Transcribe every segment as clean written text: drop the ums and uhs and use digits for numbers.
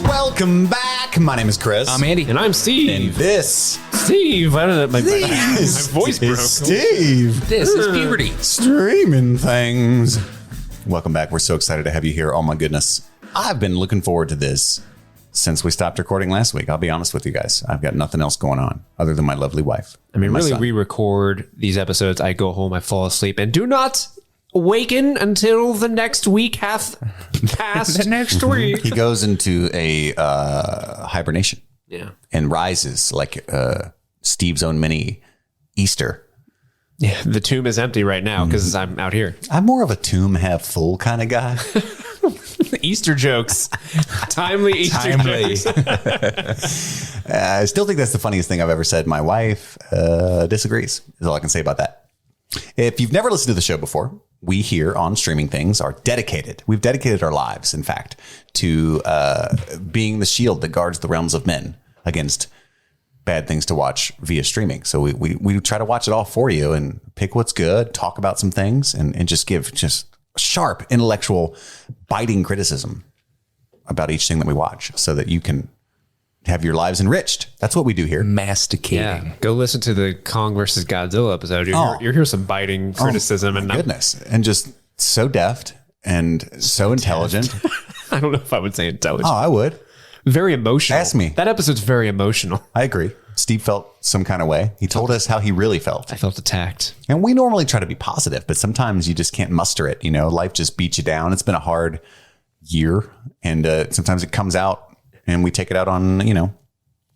Welcome back. My name is Chris. I'm Andy. And I'm Steve. And this... Steve. I don't know. My voice broke. Steve. This is puberty. Streaming things. Welcome back. We're so excited to have you here. Oh my goodness. I've been looking forward to this since we stopped recording last week. I'll be honest with you guys. I've got nothing else going on other than my lovely wife. I mean, really, we record these episodes. I go home, I fall asleep, and do not awaken until the next week hath passed. The next week. He goes into a hibernation. Yeah. And rises like Steve's own mini Easter. Yeah. The tomb is empty right now because I'm out here. I'm more of a tomb half full kind of guy. Easter jokes. Timely Easter jokes. I still think that's the funniest thing I've ever said. My wife disagrees, is all I can say about that. If you've never listened to the show before, we here on Streaming Things are dedicated. We've dedicated our lives, in fact, to being the shield that guards the realms of men against bad things to watch via streaming. So we try to watch it all for you and pick what's good, talk about some things, and just give just sharp, intellectual, biting criticism about each thing that we watch so that you can have your lives enriched. That's what we do here. Masticating. Yeah. Go listen to the Kong versus Godzilla episode. You'll hear some biting criticism. And goodness. And just so deft and so intelligent. I don't know if I would say intelligent. Oh, I would. Very emotional. Ask me. That episode's very emotional. I agree. Steve felt some kind of way. He told us how he really felt. I felt attacked. And we normally try to be positive, but sometimes you just can't muster it. You know, life just beats you down. It's been a hard year. And sometimes it comes out and we take it out on, you know,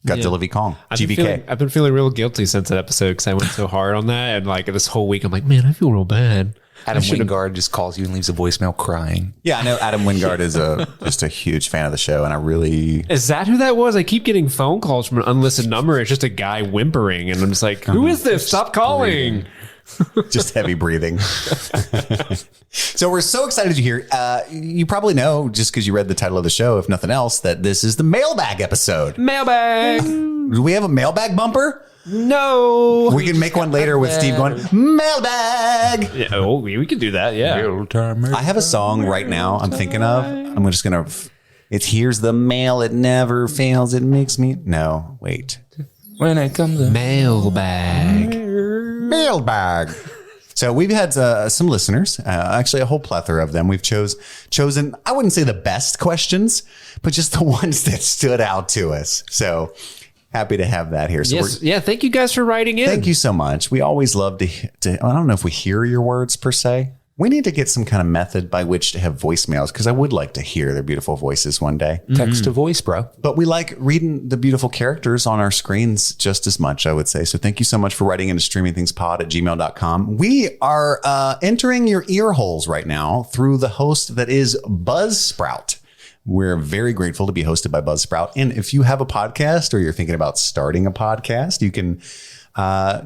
Godzilla v. Kong, GVK. I've been feeling real guilty since that episode because I went so hard on that. And like this whole week, I'm like, man, I feel real bad. Adam Wingard just calls you and leaves a voicemail crying. Yeah, I know Adam Wingard is just a huge fan of the show. And I really... Is that who that was? I keep getting phone calls from an unlisted number. It's just a guy whimpering. And I'm just like, who is this? Stop calling. Just heavy breathing. So we're so excited you're here. You probably know, just because you read the title of the show, if nothing else, that this is the Mailbag episode. Mailbag. Do we have a mailbag bumper? No. We can make one later with Steve going, Mailbag. Yeah, oh, we can do that. Yeah. I have a song right now I'm thinking of. I'm just going to... It's Here's the Mail. It never fails. It makes me... No, wait. When it comes to Mailbag. Mailbag. So we've had some listeners, actually a whole plethora of them. We've chosen, I wouldn't say the best questions, but just the ones that stood out to us. So happy to have that here. So yes. Yeah. Thank you guys for writing in. Thank you so much. We always love to I don't know if we hear your words per se. We need to get some kind of method by which to have voicemails because I would like to hear their beautiful voices one day. Text to voice, bro. But we like reading the beautiful characters on our screens just as much, I would say. So thank you so much for writing into streamingthingspod@gmail.com. We are entering your ear holes right now through the host that is Buzzsprout. We're very grateful to be hosted by Buzzsprout. And if you have a podcast or you're thinking about starting a podcast, you can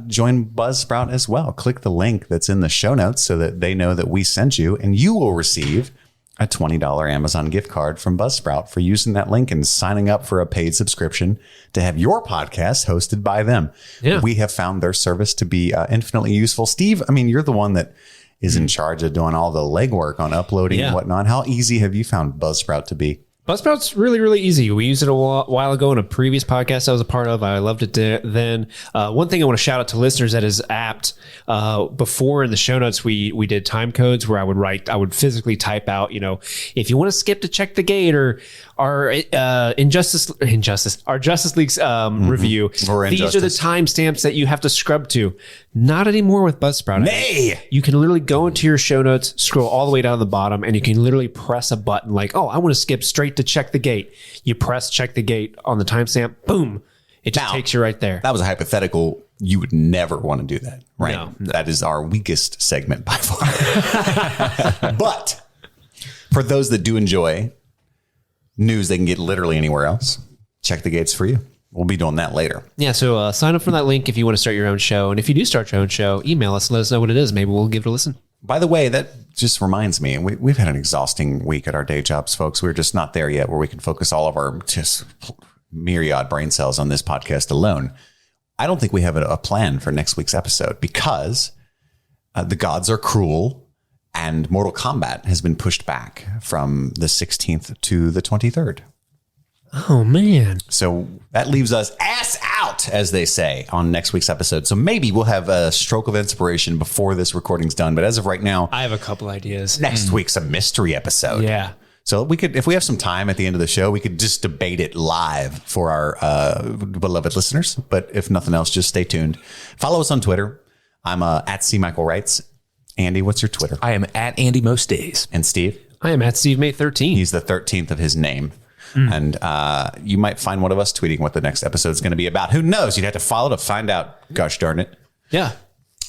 join Buzzsprout as well. Click the link that's in the show notes so that they know that we sent you, and you will receive a $20 Amazon gift card from Buzzsprout for using that link and signing up for a paid subscription to have your podcast hosted by them. Yeah. We have found their service to be infinitely useful. Steve, I mean, you're the one that is in charge of doing all the legwork on uploading and whatnot. How easy have you found Buzzsprout to be? Buzzsprout's really, really easy. We used it a while ago in a previous podcast I was a part of. I loved it then. One thing I want to shout out to listeners that is apt. Before in the show notes, we did time codes where I would physically type out, you know, if you want to skip to check the gate or our Justice League's review. These are the timestamps that you have to scrub to. Not anymore with Buzzsprout. Nay! You can literally go into your show notes, scroll all the way down to the bottom, and you can literally press a button like, oh, I want to skip straight to check the gate. You press check the gate on the timestamp. Boom. It just takes you right there. That was a hypothetical. You would never want to do that, right? No. That is our weakest segment by far. But for those that do enjoy news they can get literally anywhere else, check the gate's for you. We'll be doing that later. Yeah, so sign up for that link if you want to start your own show. And if you do start your own show, email us and let us know what it is. Maybe we'll give it a listen. By the way, that just reminds me, we've had an exhausting week at our day jobs, folks. We're just not there yet where we can focus all of our just myriad brain cells on this podcast alone. I don't think we have a plan for next week's episode because the gods are cruel and Mortal Kombat has been pushed back from the 16th to the 23rd. Oh, man. So that leaves us ass out, as they say, on next week's episode. So maybe we'll have a stroke of inspiration before this recording's done. But as of right now, I have a couple ideas. Next week's a mystery episode. Yeah. So we could, if we have some time at the end of the show, we could just debate it live for our beloved listeners. But if nothing else, just stay tuned. Follow us on Twitter. I'm at CMichaelWrites. Andy, what's your Twitter? I am at Andy most days. And Steve? I am at SteveMate13. He's the 13th of his name. And you might find one of us tweeting what the next episode is going to be about. Who knows? You'd have to follow to find out. Gosh darn it. Yeah.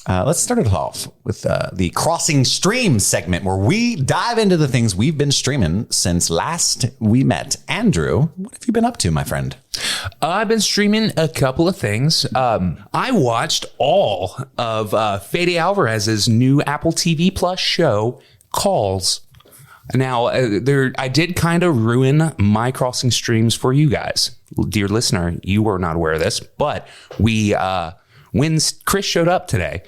Let's start it off with the Crossing Stream segment where we dive into the things we've been streaming since last we met. Andrew, what have you been up to, my friend? I've been streaming a couple of things. I watched all of Fede Alvarez's new Apple TV Plus show, Calls. Now, I did kind of ruin my Crossing streams for you guys. Dear listener, you were not aware of this, but when Chris showed up today,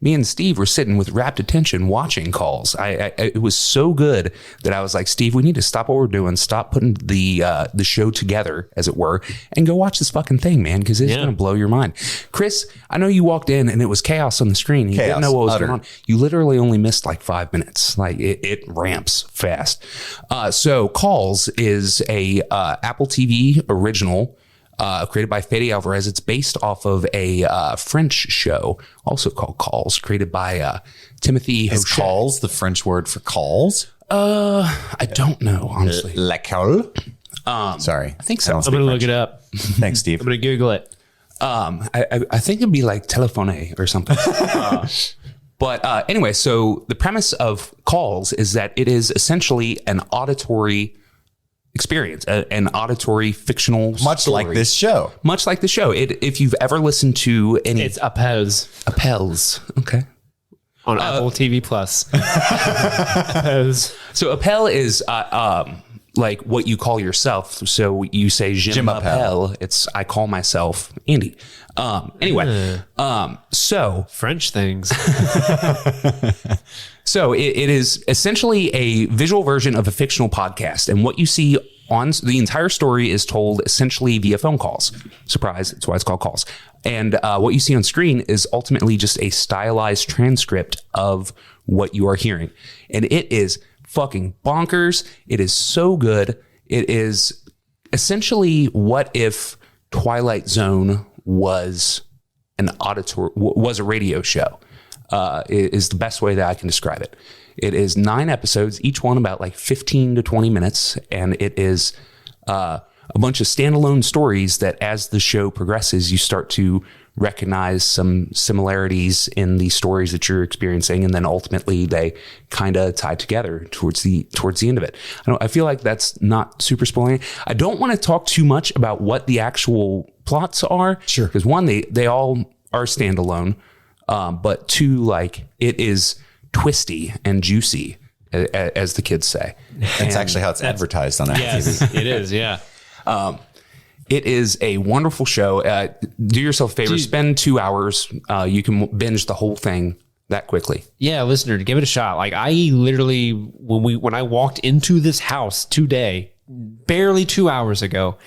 me and Steve were sitting with rapt attention watching Calls. It was so good that I was like, Steve, we need to stop what we're doing, stop putting the show together, as it were, and go watch this fucking thing, man, because it's going to blow your mind. Chris, I know you walked in and it was chaos on the screen. You didn't know what was going on. You literally only missed like 5 minutes. Like it ramps fast. So Calls is a Apple TV original created by Fede Alvarez. It's based off of a French show, also called Calls, created by Timothy Is Hochet. calls the French word for calls? I don't know, honestly. L'école? Sorry. I think so. I'm going to look it up. Thanks, Steve. I'm going to Google it. I think it'd be like telephone or something. But anyway, so the premise of Calls is that it is essentially an auditory experience, an auditory fictional Much story. like this show. Much like the show. If you've ever listened to any... It's Appels Appels. Okay. on Apple TV Plus. Appels. So Appel is like what you call yourself. So you say Je m'appelle. It's I call myself Andy. Anyway, so French things. So it is essentially a visual version of a fictional podcast. And what you see on the entire story is told essentially via phone calls. Surprise. That's why it's called Calls. And what you see on screen is ultimately just a stylized transcript of what you are hearing. And it is fucking bonkers. It is so good. It is essentially what if Twilight Zone was was a radio show. Is the best way that I can describe it. It is 9 episodes, each one about like 15 to 20 minutes. And it is a bunch of standalone stories that as the show progresses, you start to recognize some similarities in the stories that you're experiencing. And then ultimately they kind of tie together towards the end of it. I feel like that's not super spoiling. I don't want to talk too much about what the actual plots are. Sure. Because one, they all are standalone. But two, like it is twisty and juicy, as the kids say. That's actually how it's advertised on Apple Yes, TV. it is. Yeah. It is a wonderful show. Do yourself a favor, spend 2 hours. You can binge the whole thing that quickly. Yeah, listener, give it a shot. Like I literally, when I walked into this house today, barely 2 hours ago,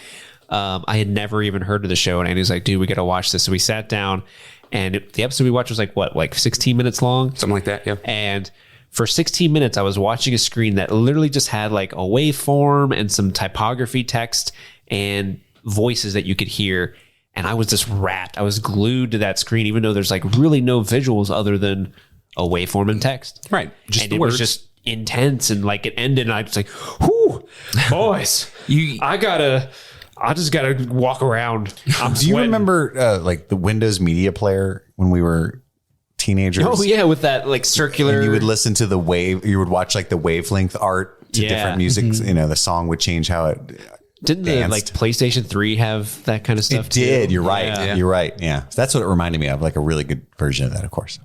I had never even heard of the show. And Andy's like, dude, we got to watch this. So we sat down. And the episode we watched was like 16 minutes long? Something like that, yeah. And for 16 minutes, I was watching a screen that literally just had like a waveform and some typography text and voices that you could hear. And I was just wrapped. I was glued to that screen, even though there's like really no visuals other than a waveform and text. Right. Just and it was just intense. And like it ended and I was like, whew, boys, I just got to walk around. Do you remember like the Windows Media Player when we were teenagers? Oh, yeah. With that like circular. And you would listen to the wave. You would watch like the wavelength art to different music. Mm-hmm. You know, the song would change how it didn't danced. The like PlayStation 3 have that kind of stuff? It did. Too? You're right. Yeah. You're right. Yeah. So that's what it reminded me of. Like a really good version of that, of course.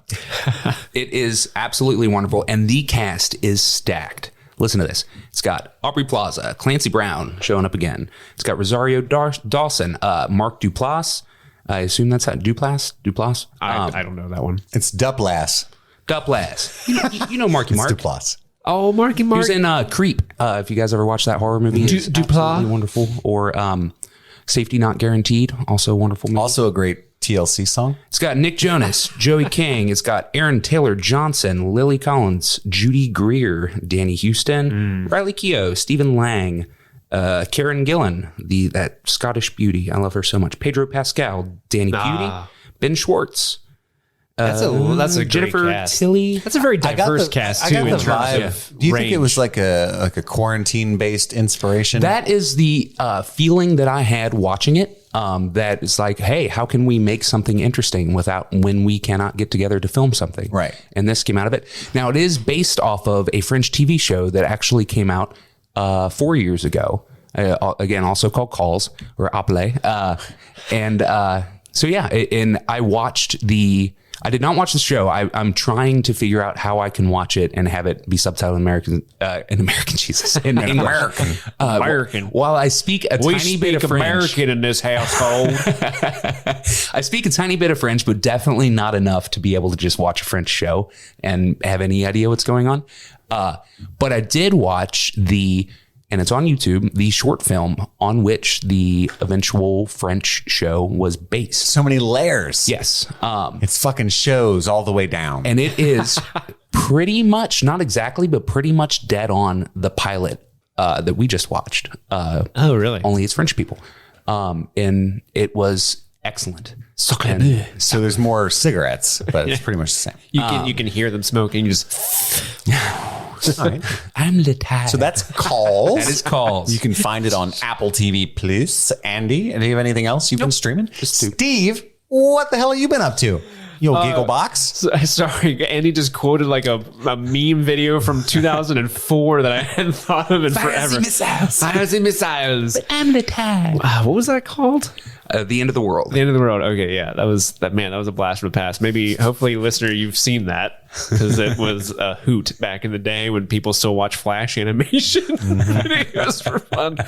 It is absolutely wonderful. And the cast is stacked. Listen to this. It's got Aubrey Plaza, Clancy Brown showing up again. It's got Rosario Dawson, Mark Duplass, I assume that's how Duplass. I don't know that one. It's Duplass. You know Marky Mark. Duplass. Oh, Marky He Mark. was in Creep. If you guys ever watched that horror movie, it's Duplass. absolutely wonderful. Or Safety Not Guaranteed, also a wonderful movie. Also a great TLC song. It's got Nick Jonas, Joey King. It's got Aaron Taylor Johnson, Lily Collins, Judy Greer, Danny Houston, Riley Keough, Stephen Lang, Karen Gillan, that Scottish beauty. I love her so much. Pedro Pascal, Danny Beauty, Ben Schwartz. That's a Jennifer great cast. Tilly. That's a very diverse cast too. I got In the terms vibe. of Do you think it range. was like a quarantine based inspiration? That is the feeling that I had watching it. That is like, hey, how can we make something interesting when we cannot get together to film something? Right. And this came out of it. Now, it is based off of a French TV show that actually came out 4 years ago. Again, also called Calls or Appelé. So yeah, and I watched I did not watch the show. I'm trying to figure out how I can watch it and have it be subtitled in American Jesus. In English. American. While I speak a tiny bit of French. American in this household. I speak a tiny bit of French, but definitely not enough to be able to just watch a French show and have any idea what's going on. But I did watch and it's on YouTube, the short film on which the eventual French show was based. so many layers. Yes. It's fucking shows all the way down. And it is pretty much, not exactly, but pretty much dead on the pilot that we just watched. Oh, really? Only it's French people. And it was excellent. So there's more cigarettes, but it's pretty much the same. You can hear them smoking. You just I'm the type. So that's Calls. That is Calls. You can find it on Apple TV Plus. Andy, do you have anything else you've been streaming? Steve, what the hell have you been up to? You old giggle box. sorry, Andy just quoted like a meme video from 2004 that I hadn't thought of in forever. Fires and missiles. But I'm the type. What was that called? The End of the World. The End of the World. Okay, yeah, that was a blast from the past. Maybe, hopefully, listener, you've seen that because it was a hoot back in the day when people still watch Flash animation videos for fun.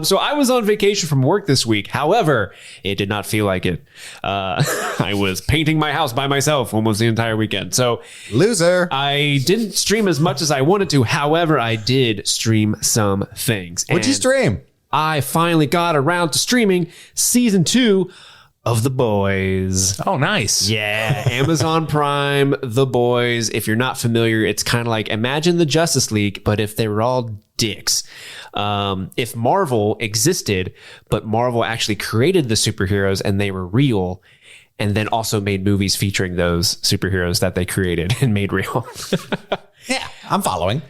So I was on vacation from work this week. However, it did not feel like it. I was painting my house by myself almost the entire weekend. So Loser. I didn't stream as much as I wanted to. However, I did stream some things. What'd you And stream? I finally got around to streaming season 2 of The Boys. Oh, nice. Yeah, Amazon Prime, The Boys. If you're not familiar, it's kind of like, imagine the Justice League, but if they were all dicks. If Marvel existed, but Marvel actually created the superheroes and they were real, and then also made movies featuring those superheroes that they created and made real. Yeah, I'm following.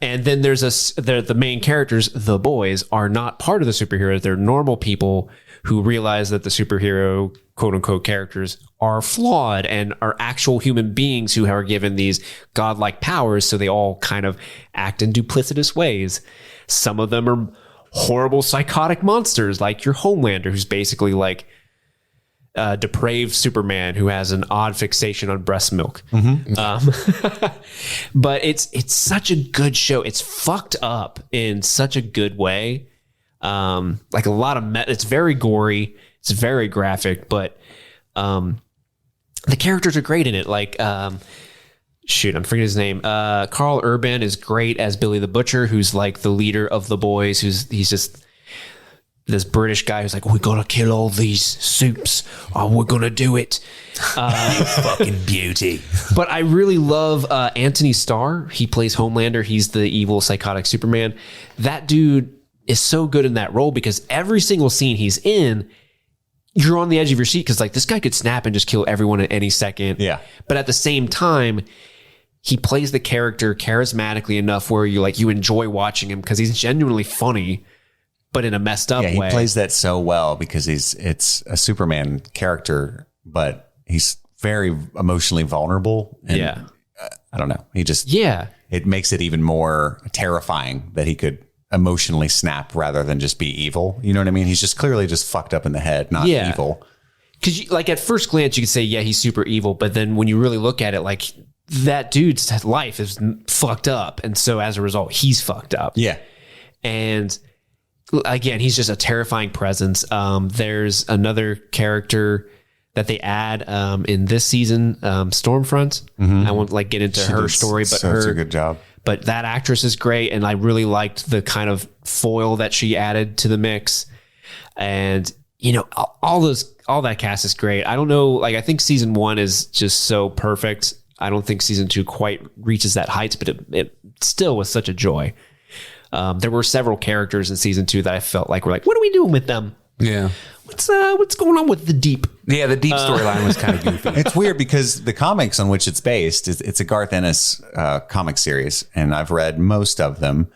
And then there's the main characters, the boys, are not part of the superheroes. They're normal people who realize that the superhero, quote unquote, characters are flawed and are actual human beings who are given these godlike powers. So they all kind of act in duplicitous ways. Some of them are horrible psychotic monsters, like your Homelander, who's basically like depraved Superman who has an odd fixation on breast milk. But it's such a good show. It's fucked up in such a good way. Like a lot of it's very gory. It's very graphic, but the characters are great in it. Like, shoot, I'm forgetting his name. Carl Urban is great as Billy the Butcher, who's like the leader of the boys. He's just this British guy who's like, we're gonna kill all these soups. Oh, we're gonna do it. Fucking beauty. But I really love Anthony Starr. He plays Homelander. He's the evil psychotic Superman. That dude is so good in that role because every single scene he's in, you're on the edge of your seat because like this guy could snap and just kill everyone at any second. Yeah. But at the same time, he plays the character charismatically enough where you enjoy watching him because he's genuinely funny, but in a messed up way. He plays that so well because it's a Superman character, but he's very emotionally vulnerable. And, I don't know. It makes it even more terrifying that he could emotionally snap rather than just be evil. You know what I mean? He's just clearly just fucked up in the head, not evil. Because like at first glance, you could say, yeah, he's super evil. But then when you really look at it, like that dude's life is fucked up. And so as a result, he's fucked up. Yeah. And again, he's just a terrifying presence. There's another character that they add in this season, Stormfront. I won't like get into her story, but such a good job. But that actress is great, and I really liked the kind of foil that she added to the mix. And you know, all that cast is great. I don't know, like I think season 1 is just so perfect. I don't think season 2 quite reaches that height, but it still was such a joy. There were several characters in season 2 that I felt like were like, what are we doing with them? Yeah. What's going on with the Deep? Yeah, the Deep storyline was kind of goofy. It's weird because the comics on which it's based, it's a Garth Ennis comic series, and I've read most of them.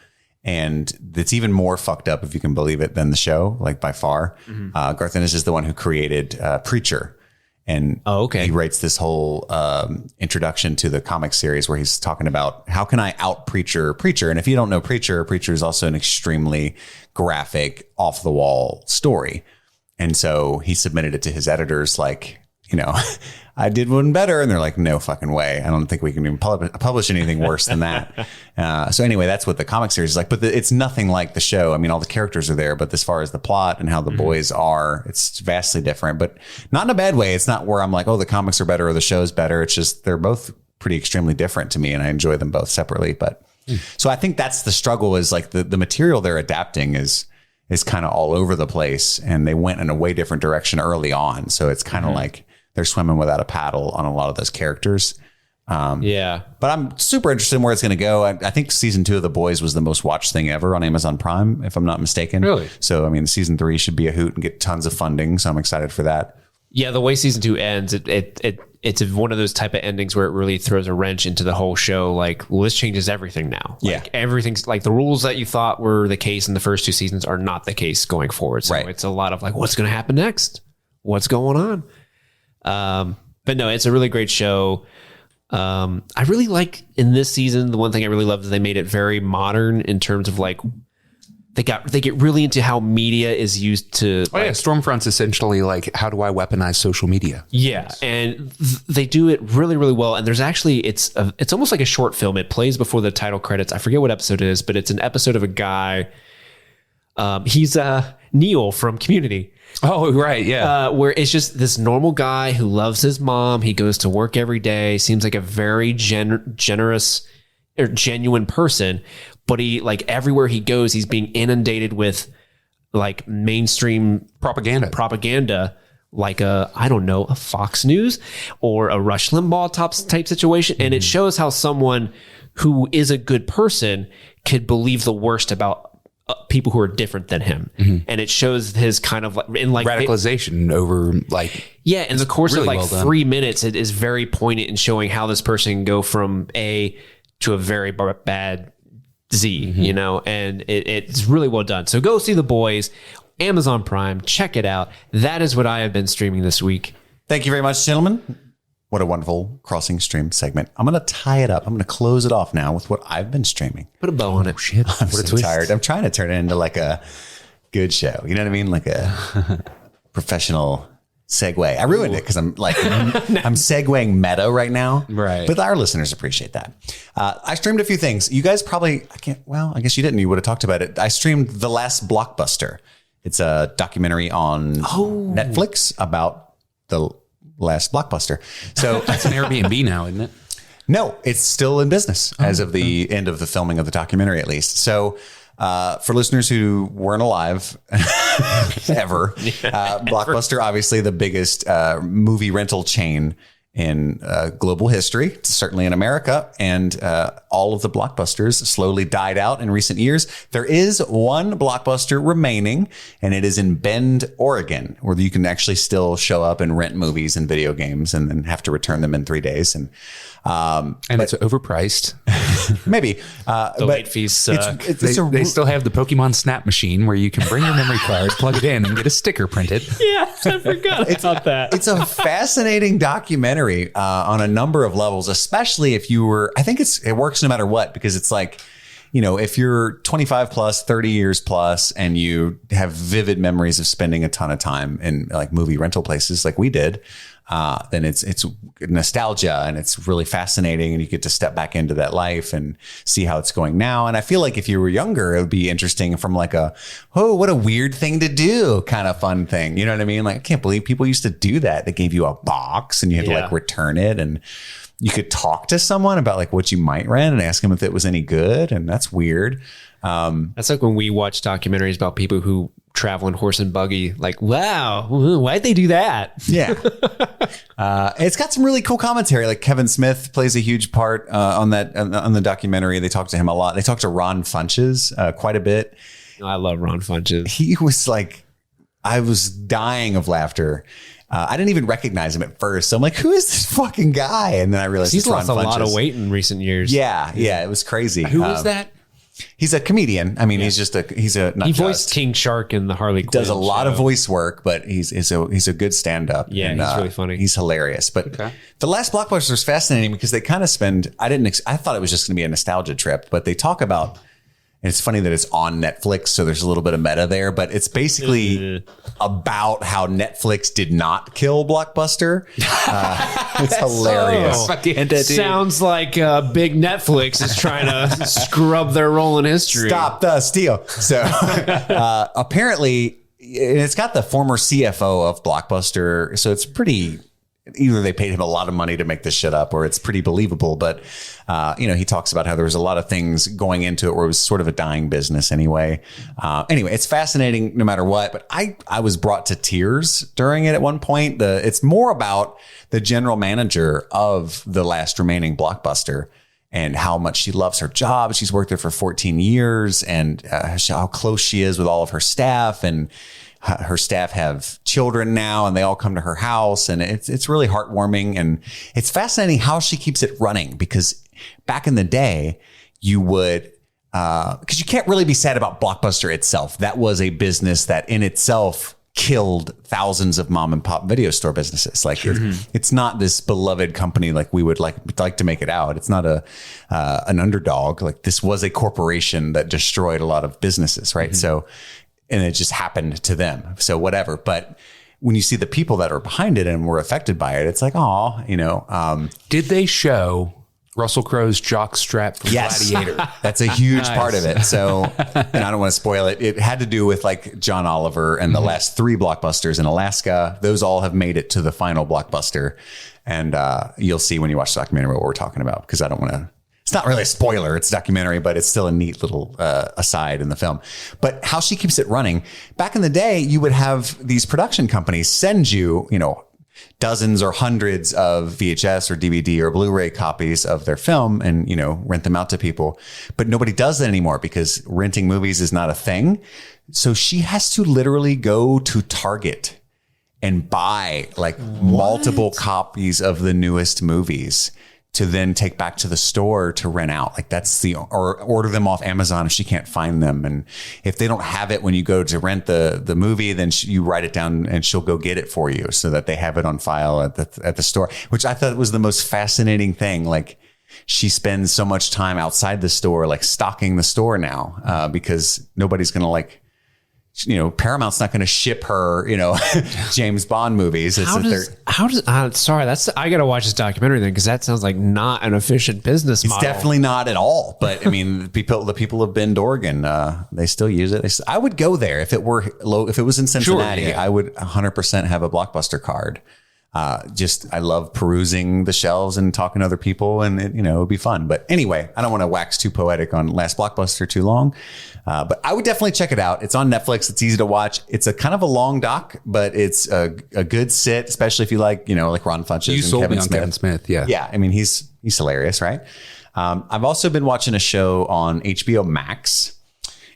And it's even more fucked up, if you can believe it, than the show, like by far. Garth Ennis is the one who created Preacher. And he writes this whole introduction to the comic series where he's talking about how can I out Preacher. And if you don't know Preacher is also an extremely graphic, off the wall story. And so he submitted it to his editors like, you know, I did one better. And they're like, no fucking way. I don't think we can even publish anything worse than that. So anyway, that's what the comic series is like. But it's nothing like the show. I mean, all the characters are there. But as far as the plot and how the boys are, it's vastly different. But not in a bad way. It's not where I'm like, oh, the comics are better or the show's better. It's just they're both pretty extremely different to me. And I enjoy them both separately. But so I think that's the struggle is like the material they're adapting is kind of all over the place. And they went in a way different direction early on. So it's kind of like they're swimming without a paddle on a lot of those characters. But I'm super interested in where it's going to go. I think season 2 of The Boys was the most watched thing ever on Amazon Prime, if I'm not mistaken. Really? So, I mean, season 3 should be a hoot and get tons of funding. So I'm excited for that. Yeah, the way season 2 ends, it's one of those type of endings where it really throws a wrench into the whole show. Like, well, this changes everything now. Like, everything's like the rules that you thought were the case in the first 2 seasons are not the case going forward. So it's a lot of like, what's going to happen next? What's going on? But no, it's a really great show. I really like in this season, the one thing I really loved is they made it very modern in terms of like, they get really into how media is used to. Stormfront's essentially like, how do I weaponize social media? Yeah. And they do it really, really well. And there's actually, it's almost like a short film. It plays before the title credits. I forget what episode it is, but it's an episode of a guy. He's Neil from Community. Oh, right. Yeah. Where it's just this normal guy who loves his mom. He goes to work every day. Seems like a very generous or genuine person. But he, like, everywhere he goes, he's being inundated with like mainstream propaganda, like a Fox News or a Rush Limbaugh type situation. And it shows how someone who is a good person could believe the worst about people who are different than him. And it shows his kind of like in like radicalization over like, in the course really of like 3 minutes, it is very poignant in showing how this person can go from A to a very bad Z, you know, and it's really well done. So go see The Boys, Amazon Prime, check it out. That is what I have been streaming this week. Thank you very much, gentlemen. What a wonderful crossing stream segment. I'm going to tie it up. I'm going to close it off now with what I've been streaming. Put a bow on it. Shit. I'm so tired. I'm trying to turn it into like a good show. You know what I mean? Like a professional segue. I ruined it because I'm like, I'm segueing meta right now. Right. But our listeners appreciate that. I streamed a few things. You guys probably, I guess you didn't. You would have talked about it. I streamed The Last Blockbuster. It's a documentary on Netflix about the last Blockbuster. So it's an Airbnb now, isn't it? No, it's still in business as of the end of the filming of the documentary, at least. So for listeners who weren't alive ever, Blockbuster, obviously the biggest movie rental chain in global history, certainly in America. And all of the Blockbusters slowly died out in recent years. There is one Blockbuster remaining, and it is in Bend, Oregon, where you can actually still show up and rent movies and video games and then have to return them in 3 days. And it's overpriced. Maybe. The late fees suck. They still have the Pokemon Snap machine where you can bring your memory card, plug it in, and get a sticker printed. Yeah, I forgot about that. It's a fascinating documentary on a number of levels, especially if you were, I think it works no matter what, because it's like, if you're 25 plus, 30 years plus, and you have vivid memories of spending a ton of time in like movie rental places like we did, then it's nostalgia and it's really fascinating, and you get to step back into that life and see how it's going now. And I feel like if you were younger, it would be interesting from like what a weird thing to do kind of fun thing. You know what I mean? Like, I can't believe people used to do that. They gave you a box and you had to like return it, and you could talk to someone about like what you might rent and ask them if it was any good. And that's weird. That's like when we watch documentaries about people who travel in horse and buggy. Like, wow, why'd they do that? Yeah. It's got some really cool commentary. Like Kevin Smith plays a huge part on the documentary. They talk to him a lot. They talk to Ron Funches quite a bit. I love Ron Funches. He was like, I was dying of laughter. I didn't even recognize him at first. So I'm like, who is this fucking guy? And then I realized he's lost Ron a Funches. lot of weight in recent years. Yeah. It was crazy. Who is that? He's a comedian. I mean, he's not He just voiced King Shark in the Harley Quinn does a lot of voice work, but he's a good stand-up. Yeah, and, he's really funny. He's hilarious. But the last blockbuster is fascinating because they kind of spend. I thought it was just going to be a nostalgia trip, but they talk about. And it's funny that it's on Netflix, so there's a little bit of meta there, but it's basically about how Netflix did not kill Blockbuster. It's hilarious. Sounds like big Netflix is trying to scrub their role in history. Stop the steal. So apparently, and it's got the former CFO of Blockbuster, so it's pretty. Either they paid him a lot of money to make this shit up, or it's pretty believable. But he talks about how there was a lot of things going into it where it was sort of a dying business anyway. Anyway, it's fascinating no matter what. But I was brought to tears during it at one point. It's more about the general manager of the last remaining Blockbuster and how much she loves her job. She's worked there for 14 years, and how close she is with all of her staff, and her staff have children now, and they all come to her house, and it's really heartwarming. And it's fascinating how she keeps it running, because back in the day you would, because you can't really be sad about Blockbuster itself. That was a business that in itself killed thousands of mom and pop video store businesses. Like it's not this beloved company like we would like to make it out. It's not an underdog. Like, this was a corporation that destroyed a lot of businesses, right? So, and it just happened to them. So whatever. But when you see the people that are behind it and were affected by it, it's like, did they show Russell Crowe's jockstrap from Gladiator? That's a huge part of it. So, and I don't want to spoil it. It had to do with like John Oliver and the last 3 blockbusters in Alaska. Those all have made it to the final blockbuster. And you'll see when you watch the documentary what we're talking about, because I don't want to. It's not really a spoiler. It's a documentary, but it's still a neat little aside in the film. But how she keeps it running. Back in the day, you would have these production companies send you, dozens or hundreds of VHS or DVD or Blu-ray copies of their film and, rent them out to people. But nobody does that anymore because renting movies is not a thing. So she has to literally go to Target and buy like multiple copies of the newest movies to then take back to the store to rent out. Like, that's or order them off Amazon if she can't find them. And if they don't have it when you go to rent the movie, then you write it down and she'll go get it for you so that they have it on file at the store, which I thought was the most fascinating thing. Like, she spends so much time outside the store, like stocking the store now, because nobody's going to Paramount's not going to ship her, James Bond movies. I got to watch this documentary then, because that sounds like not an efficient business model. It's definitely not at all. But I mean, the people of Bend, Oregon, they still use it. I would go there if it was in Cincinnati. Sure, yeah. I would 100% have a Blockbuster card. I love perusing the shelves and talking to other people, and it would be fun. But anyway, I don't want to wax too poetic on Last Blockbuster too long. But I would definitely check it out. It's on Netflix. It's easy to watch. It's a kind of a long doc, but it's a good sit, especially if you like Ron Funches and Kevin Smith. Yeah. Yeah. I mean, he's hilarious, right? I've also been watching a show on HBO Max.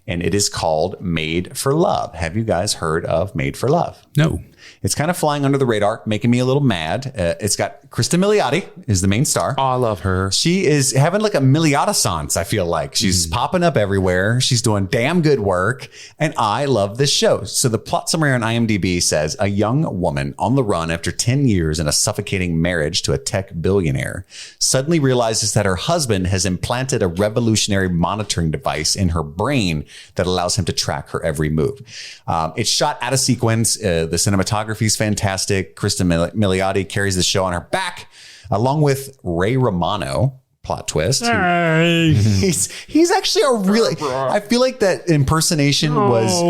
and it is called Made for Love. Have you guys heard of Made for Love? No. It's kind of flying under the radar, making me a little mad. It's got Krista Milioti is the main star. Oh, I love her. She is having like a Milioti-sance, I feel like. She's popping up everywhere. She's doing damn good work. And I love this show. So the plot summary on IMDb says a young woman on the run after 10 years in a suffocating marriage to a tech billionaire suddenly realizes that her husband has implanted a revolutionary monitoring device in her brain that allows him to track her every move. It's shot out of sequence. The cinematography is fantastic. Krista Milioti carries the show on her back, along with Ray Romano. Plot twist. He's actually a really. I feel like that impersonation was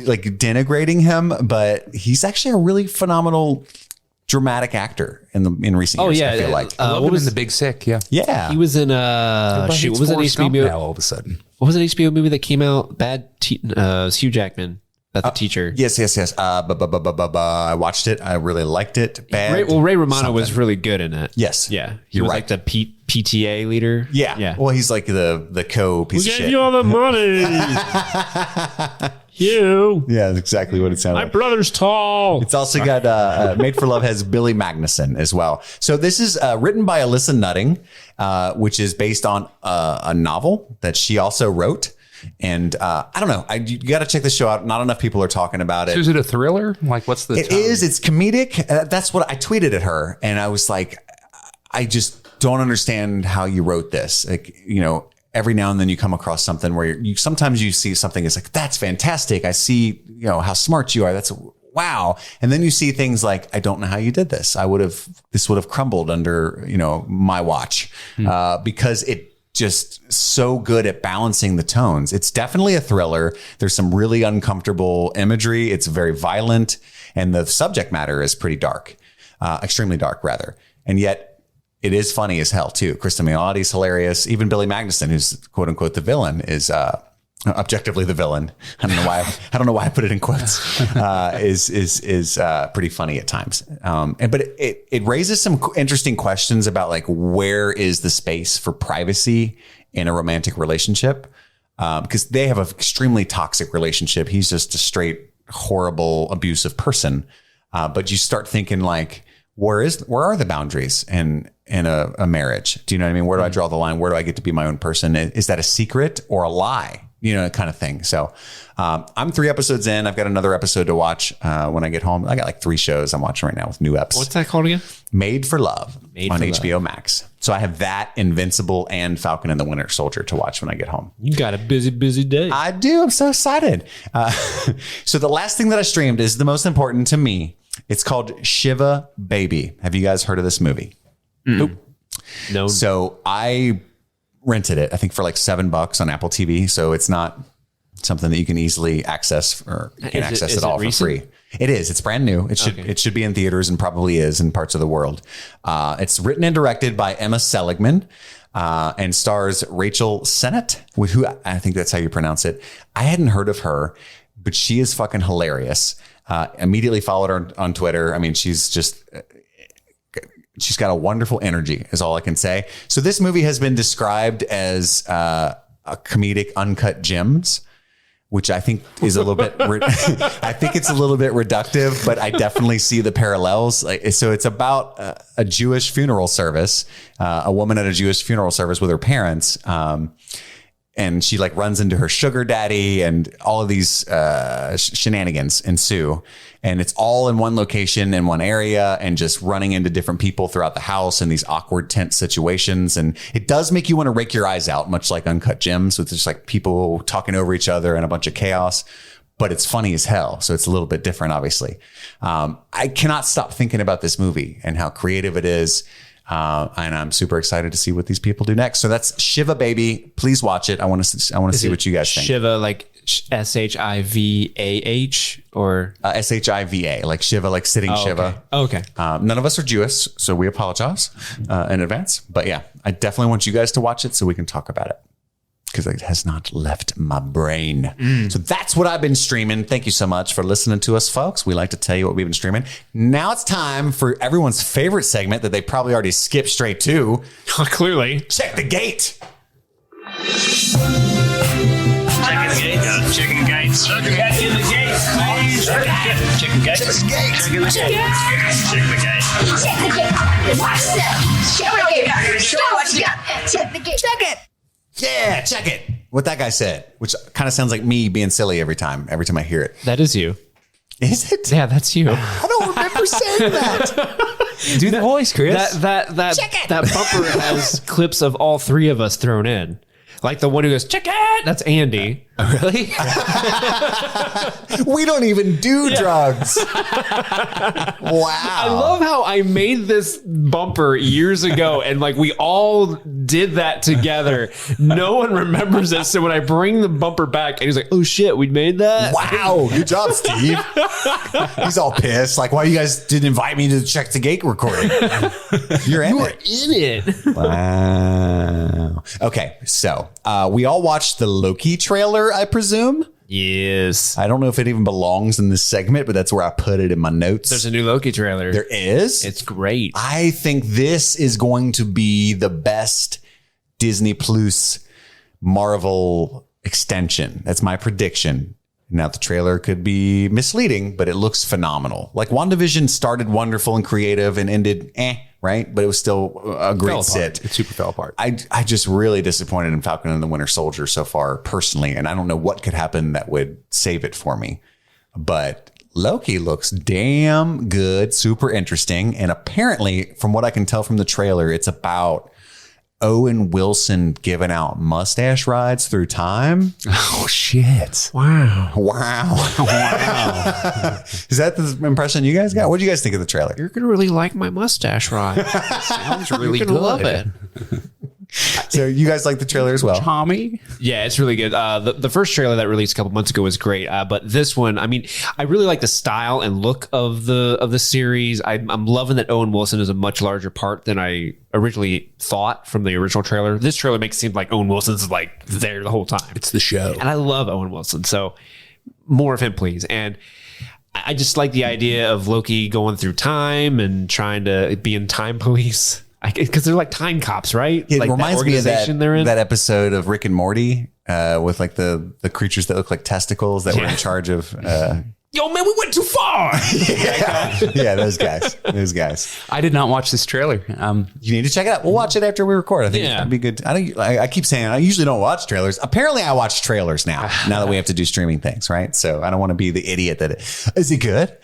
like denigrating him, but he's actually a really phenomenal dramatic actor in recent years. I feel like what was in The Big Sick? Yeah. He was in what was an HBO now all of a sudden? What was an HBO movie that came out? Hugh Jackman. That's the teacher. Yes. I watched it. I really liked it. Bad. Ray Romano was really good in it. Yes. Yeah. He You're was right. like the PTA leader. Yeah. Well, he's like the co-piece of shit. Who gave you all the money? You. Yeah, that's exactly what it sounded like. My brother's tall. It's also got Made for Love has Billy Magnuson as well. So this is written by Alyssa Nutting, which is based on a novel that she also wrote. And I don't know. You got to check the show out. Not enough people are talking about it. So is it a thriller? Like, what's the? It is. It's comedic. That's what I tweeted at her, and I was like, I just don't understand how you wrote this. Like, every now and then you come across something where sometimes you see something. It's like, that's fantastic. I see, how smart you are. That's wow. And then you see things like, I don't know how you did this. This would have crumbled under, my watch, because it. Just so good at balancing the tones. It's definitely a thriller. There's some really uncomfortable imagery. It's very violent, and the subject matter is pretty dark, extremely dark rather. And yet it is funny as hell too. Krista Milioti's hilarious. Even Billy Magnuson, who's quote unquote the villain, is objectively the villain. I don't know why I put it in quotes. Is pretty funny at times. But it raises some interesting questions about like, where is the space for privacy in a romantic relationship? Because they have an extremely toxic relationship. He's just a straight horrible abusive person. But you start thinking like, where are the boundaries in a marriage? Do you know what I mean? Where do I draw the line? Where do I get to be my own person? Is that a secret or a lie? Kind of thing. So I'm 3 episodes in. I've got another episode to watch when I get home. I got like 3 shows I'm watching right now with new eps. What's that called again? Made for Love on HBO Max. So I have that, Invincible, and Falcon and the Winter Soldier to watch when I get home. You got a busy day. I do. I'm so excited. So the last thing that I streamed is the most important to me. It's called Shiva Baby. Have you guys heard of this movie? Nope. No. So I rented it, I think, for like $7 on Apple TV. So it's not something that you can easily access or you can access it all for free. It is. It's brand new. It should be in theaters and probably is in parts of the world. It's written and directed by Emma Seligman and stars Rachel Sennett, who I think that's how you pronounce it. I hadn't heard of her, but she is fucking hilarious. Immediately followed her on Twitter. I mean, she's got a wonderful energy is all I can say. So this movie has been described as a comedic uncut gems, which I think is a little bit, I think it's a little bit reductive, but I definitely see the parallels. So it's about a Jewish funeral service, a woman at a Jewish funeral service with her parents. And she like runs into her sugar daddy and all of these shenanigans ensue. And it's all in one location in one area and just running into different people throughout the house in these awkward, tense situations. And it does make you want to rake your eyes out, much like Uncut Gems, with just like people talking over each other and a bunch of chaos. But it's funny as hell. So it's a little bit different, obviously. I cannot stop thinking about this movie and how creative it is. And I'm super excited to see what these people do next. So that's Shiva Baby. Please watch it. I want to see what you guys think. Shiva, like SHIVAH or SHIVA, like Shiva, like sitting Shiva. Okay. None of us are Jewish, so we apologize in advance. But yeah, I definitely want you guys to watch it so we can talk about it, because it has not left my brain. So that's what I've been streaming. Thank you so much for listening to us, folks. We like to tell you what we've been streaming. Now it's time for everyone's favorite segment that they probably already skipped straight to. Clearly. Check the gate. Chicken gates. Chicken gates in the gates, please. Chicken gates. Chicken gates. Chicken the gates. Chicken the gates. Check the gate. Watch that. Show what you got. Check the gate. Check it. Yeah, check it. What that guy said, which kind of sounds like me being silly every time I hear it. That is you. Is it? Yeah, that's you. I don't remember saying that. Do the voice, Chris. That bumper has clips of all three of us thrown in. Like the one who goes, check it. That's Andy. Really? We don't even do drugs. Wow. I love how I made this bumper years ago and like we all did that together. No one remembers this. So when I bring the bumper back and he's like, oh shit, we made that. Wow. Good job, Steve. He's all pissed. Like, why you guys didn't invite me to Check the Gate recording? You're in it. In it. Wow. Okay. So we all watched the Loki trailer, I presume. Yes. I don't know if it even belongs in this segment, but that's where I put it in my notes. There's a new Loki trailer. There is? It's great. I think this is going to be the best Disney Plus Marvel extension. That's my prediction. Now, the trailer could be misleading, but it looks phenomenal. Like WandaVision started wonderful and creative and ended right? But it was still a great sit. It super fell apart. I just really disappointed in Falcon and the Winter Soldier so far personally, and I don't know what could happen that would save it for me. But Loki looks damn good, super interesting, and apparently, from what I can tell from the trailer, it's about Owen Wilson giving out mustache rides through time. Oh, shit. Wow. Is that the impression you guys got? What do you guys think of the trailer? You're going to really like my mustache ride. Sounds really You're good. going to love it. So you guys like the trailer as well? Tommy? Yeah, it's really good. The first trailer that released a couple months ago was great, but this one, I mean, I really like the style and look of the series. I'm loving that Owen Wilson is a much larger part than I originally thought from the original trailer. This trailer makes it seem like Owen Wilson's like there the whole time. It's the show. And I love Owen Wilson, so more of him, please. And I just like the idea of Loki going through time and trying to be in time police. Because they're like time cops, right? It like reminds me of they're in. that episode of Rick and Morty with like the creatures that look like testicles that were in charge of. Yo, man, we went too far. Yeah, those guys. I did not watch this trailer. You need to check it out. We'll watch it after we record. I think it's gonna be good. I keep saying I usually don't watch trailers. Apparently, I watch trailers now that we have to do streaming things, right? So I don't want to be the idiot that is it good?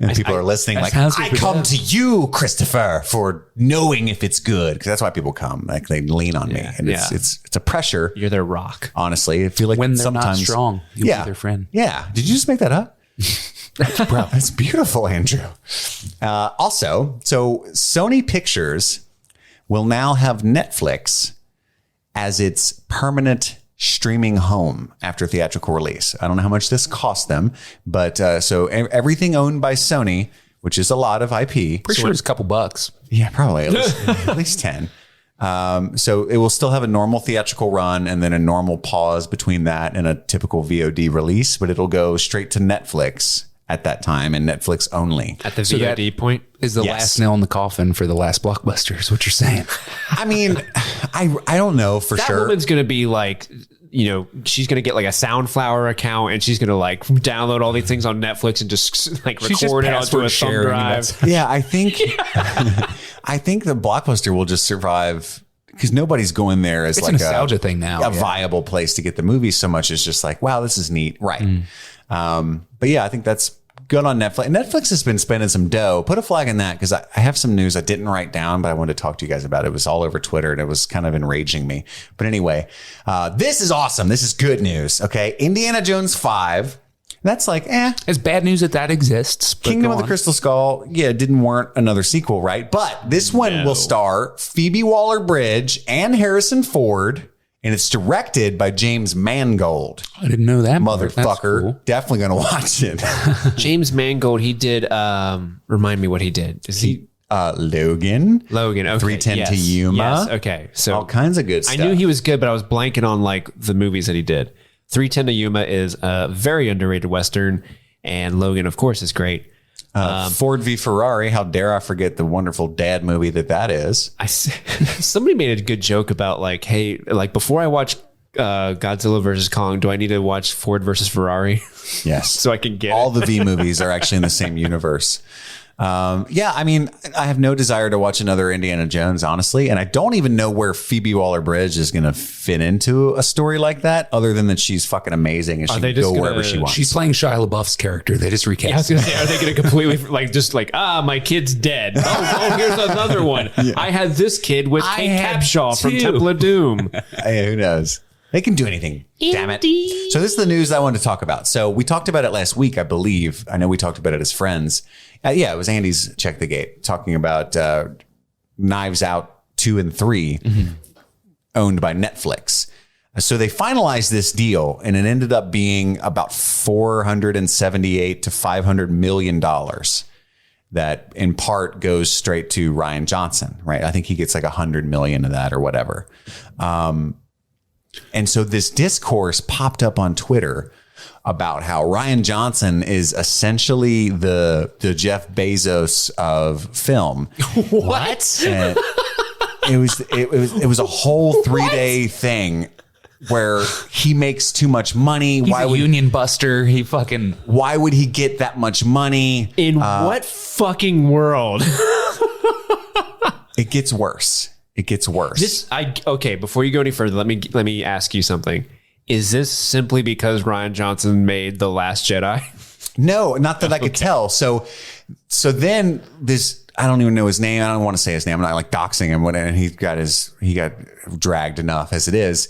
And people are listening like, I come to you, Christopher, for knowing if it's good, because that's why people come. Like they lean on me, and it's a pressure. You're their rock. Honestly, I feel like when they're sometimes not strong, you'll be their friend. Yeah. Did you just make that up? Bro, that's beautiful, Andrew. Also, so Sony Pictures will now have Netflix as its permanent streaming home after theatrical release. I don't know how much this cost them, but so everything owned by Sony, which is a lot of IP. Pretty sure it's a couple bucks. Yeah, probably at least 10. So it will still have a normal theatrical run and then a normal pause between that and a typical VOD release, but it'll go straight to Netflix at that time and Netflix only. At the VOD point? Is the last nail in the coffin for the last blockbuster is what you're saying. I mean, I don't know for that sure. That woman's going to be like, you know, she's going to get like a Soundflower account and she's going to like download all these things on Netflix and just like record it onto a thumb drive. Yeah, I think I think the Blockbuster will just survive because nobody's going there as it's like a nostalgia thing now. A viable place to get the movie so much as just like, wow, this is neat. Right. But yeah, I think that's good on Netflix. Netflix has been spending some dough. Put a flag in that because I have some news I didn't write down, but I wanted to talk to you guys about it. It was all over Twitter and it was kind of enraging me. But anyway, this is awesome. This is good news. Okay. Indiana Jones 5. That's like, It's bad news that exists. Kingdom of the Crystal Skull, didn't warrant another sequel, right? But this one will star Phoebe Waller-Bridge and Harrison Ford, and it's directed by James Mangold. I didn't know that. Motherfucker. Cool. Definitely going to watch it. James Mangold, he did, remind me what he did. Is he... Logan. Okay. 310 to Yuma. Yes. Okay. So all kinds of good stuff. I knew he was good, but I was blanking on like the movies that he did. 310 to Yuma is a very underrated Western, and Logan, of course, is great. Ford v Ferrari. How dare I forget the wonderful dad movie that is. Somebody made a good joke about like, hey, like before I watch Godzilla versus Kong, do I need to watch Ford versus Ferrari? Yes. So I can get all the V movies are actually in the same universe. Yeah, I mean, I have no desire to watch another Indiana Jones, honestly. And I don't even know where Phoebe Waller-Bridge is going to fit into a story like that, other than that she's fucking amazing and she can go wherever she wants. She's playing Shia LaBeouf's character. They just recast. I was going to say, are they going to completely my kid's dead. Oh, here's another one. Yeah. I had this kid with Kate Capshaw from Temple of Doom. Hey, who knows? They can do anything. Damn it. So this is the news I wanted to talk about. So we talked about it last week, I believe. I know we talked about it as friends. Yeah, it was Andy's Check the Gate, talking about Knives Out 2 and 3, owned by Netflix. So they finalized this deal, and it ended up being about $478 to $500 million. That in part goes straight to Rian Johnson, right? I think he gets like $100 million of that or whatever. And so this discourse popped up on Twitter about how Rian Johnson is essentially the Jeff Bezos of film. What? And it was a whole 3-day thing where he makes too much money. He's a union buster. Why would he get that much money? In what fucking world? It gets worse. It gets worse. Okay, before you go any further, let me ask you something. Is this simply because Rian Johnson made The Last Jedi? No, not that I could tell. So then this, I don't even know his name. I don't want to say his name. I'm not like doxing him. And he got dragged enough as it is.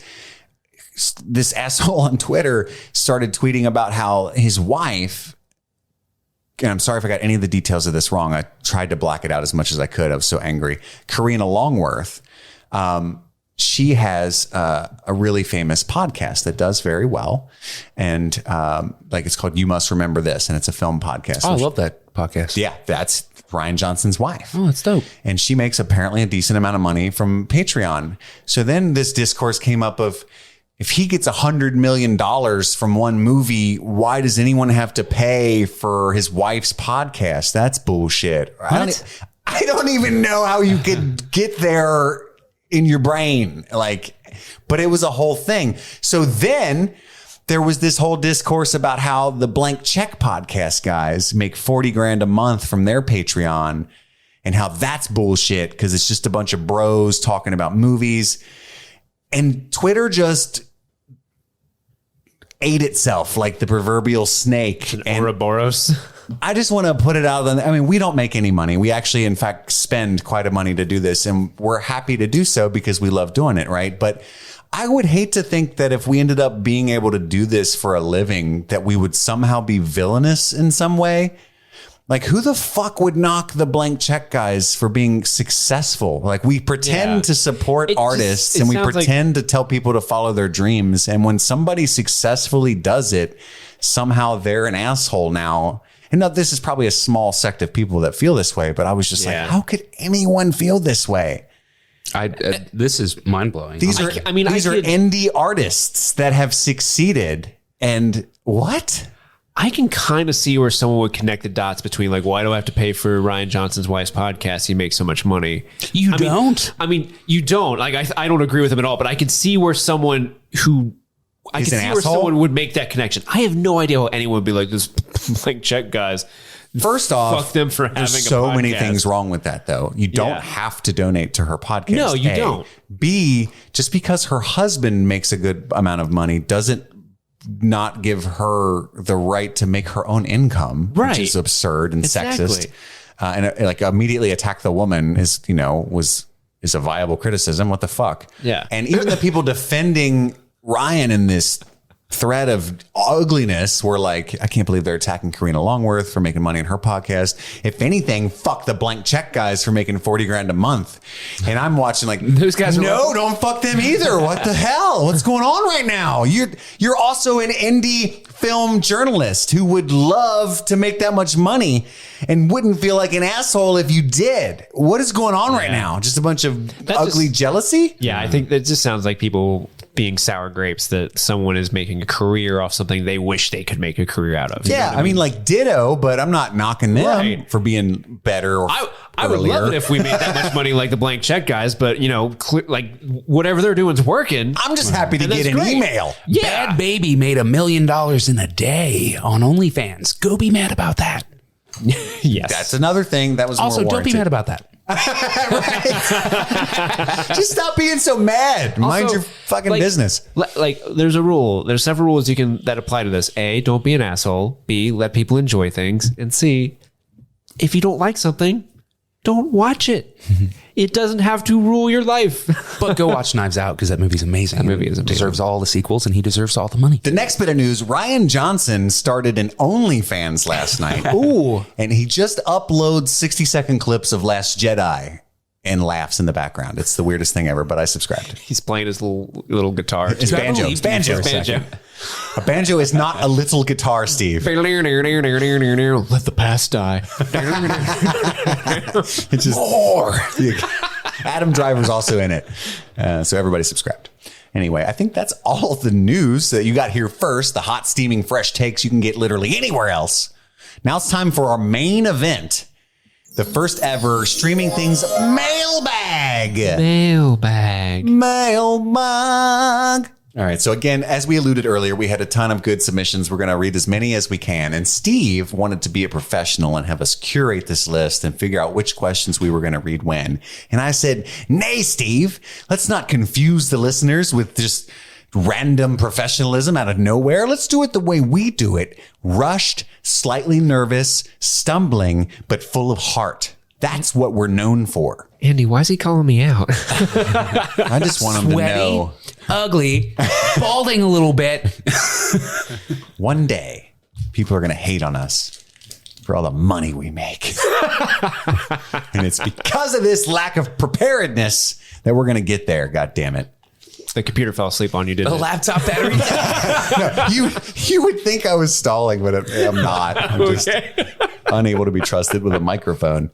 This asshole on Twitter started tweeting about how his wife, and I'm sorry if I got any of the details of this wrong. I tried to black it out as much as I could. I was so angry. Karina Longworth, she has a really famous podcast that does very well. And it's called You Must Remember This. And it's a film podcast. Oh, I love that podcast. Yeah, that's Rian Johnson's wife. Oh, that's dope. And she makes apparently a decent amount of money from Patreon. So then this discourse came up of, if he gets $100 million from one movie, why does anyone have to pay for his wife's podcast? That's bullshit. I don't even know how you could get there in your brain. But it was a whole thing. So then there was this whole discourse about how the Blank Check podcast guys make 40 grand a month from their Patreon and how that's bullshit because it's just a bunch of bros talking about movies. And Twitter just ate itself like the proverbial snake. An Ouroboros. I just want to put it out. I mean, we don't make any money. We actually, in fact, spend quite a money to do this, and we're happy to do so because we love doing it, right? But I would hate to think that if we ended up being able to do this for a living, that we would somehow be villainous in some way. Like, who the fuck would knock the Blank Check guys for being successful? Like, we pretend to support artists and we pretend to tell people to follow their dreams. And when somebody successfully does it, somehow they're an asshole now. And now this is probably a small sect of people that feel this way, but I was just like, how could anyone feel this way? This is mind blowing. These are indie artists that have succeeded. And what? I can kind of see where someone would connect the dots between why do I have to pay for Rian Johnson's wife's podcast? He makes so much money. You don't. You don't. I don't agree with him at all, but I can see where someone would make that connection. I have no idea how anyone would be like this Blank Check guys. First off, fuck them for having so many things wrong with that, though. You don't have to donate to her podcast. No, you don't. B, just because her husband makes a good amount of money doesn't not give her the right to make her own income, which is absurd and sexist. And immediately attack the woman is a viable criticism. What the fuck? Yeah. And even the people defending Rian in this thread of ugliness were like, I can't believe they're attacking Karina Longworth for making money on her podcast. If anything, fuck the Blank Check guys for making 40 grand a month. And I'm watching those guys. No, don't fuck them either. What the hell? What's going on right now? You're also an indie film journalist who would love to make that much money and wouldn't feel like an asshole if you did. What is going on right now? Just a bunch of ugly jealousy? Yeah, I think that just sounds like people being sour grapes, that someone is making a career off something they wish they could make a career out of. Yeah, I mean, ditto, but I'm not knocking them for being better. I would love it if we made that much money like the blank check guys, but like whatever they're doing is working. I'm just happy to get an email. Yeah. Bad Baby made $1 million in a day on OnlyFans. Go be mad about that. Yes. That's another thing that was Also, more don't be mad about that. Just stop being so mad. Mind your fucking business. Like there's a rule. There's several rules that apply to this. A, don't be an asshole. B, let people enjoy things. And C, if you don't like something, don't watch it. It doesn't have to rule your life. But go watch Knives Out because that movie's amazing. That movie is amazing. Deserves all the sequels and he deserves all the money. The next bit of news, Ryan Johnson started an OnlyFans last night. Ooh. And he just uploads 60-second clips of Last Jedi and laughs in the background. It's the weirdest thing ever, but I subscribed. He's playing his little guitar. It's banjo. It's banjo. A banjo is not a little guitar, Steve. Let the past die. It's just more. Adam Driver's also in it. So everybody subscribed. Anyway, I think that's all the news that you got here first. The hot, steaming, fresh takes you can get literally anywhere else. Now it's time for our main event. The first ever Streaming Things Mailbag. Mailbag. All right. So again, as we alluded earlier, we had a ton of good submissions. We're going to read as many as we can. And Steve wanted to be a professional and have us curate this list and figure out which questions we were going to read when. And I said, nay, Steve, let's not confuse the listeners with just random professionalism out of nowhere. Let's do it the way we do it. Rushed, slightly nervous, stumbling, but full of heart. That's what we're known for. Andy, why is he calling me out? I just want him to know. Ugly, balding a little bit. One day, people are going to hate on us for all the money we make. And it's because of this lack of preparedness that we're going to get there. God damn it. The computer fell asleep on you, didn't it? The laptop battery. No, you would think I was stalling, but I'm not. I'm just unable to be trusted with a microphone.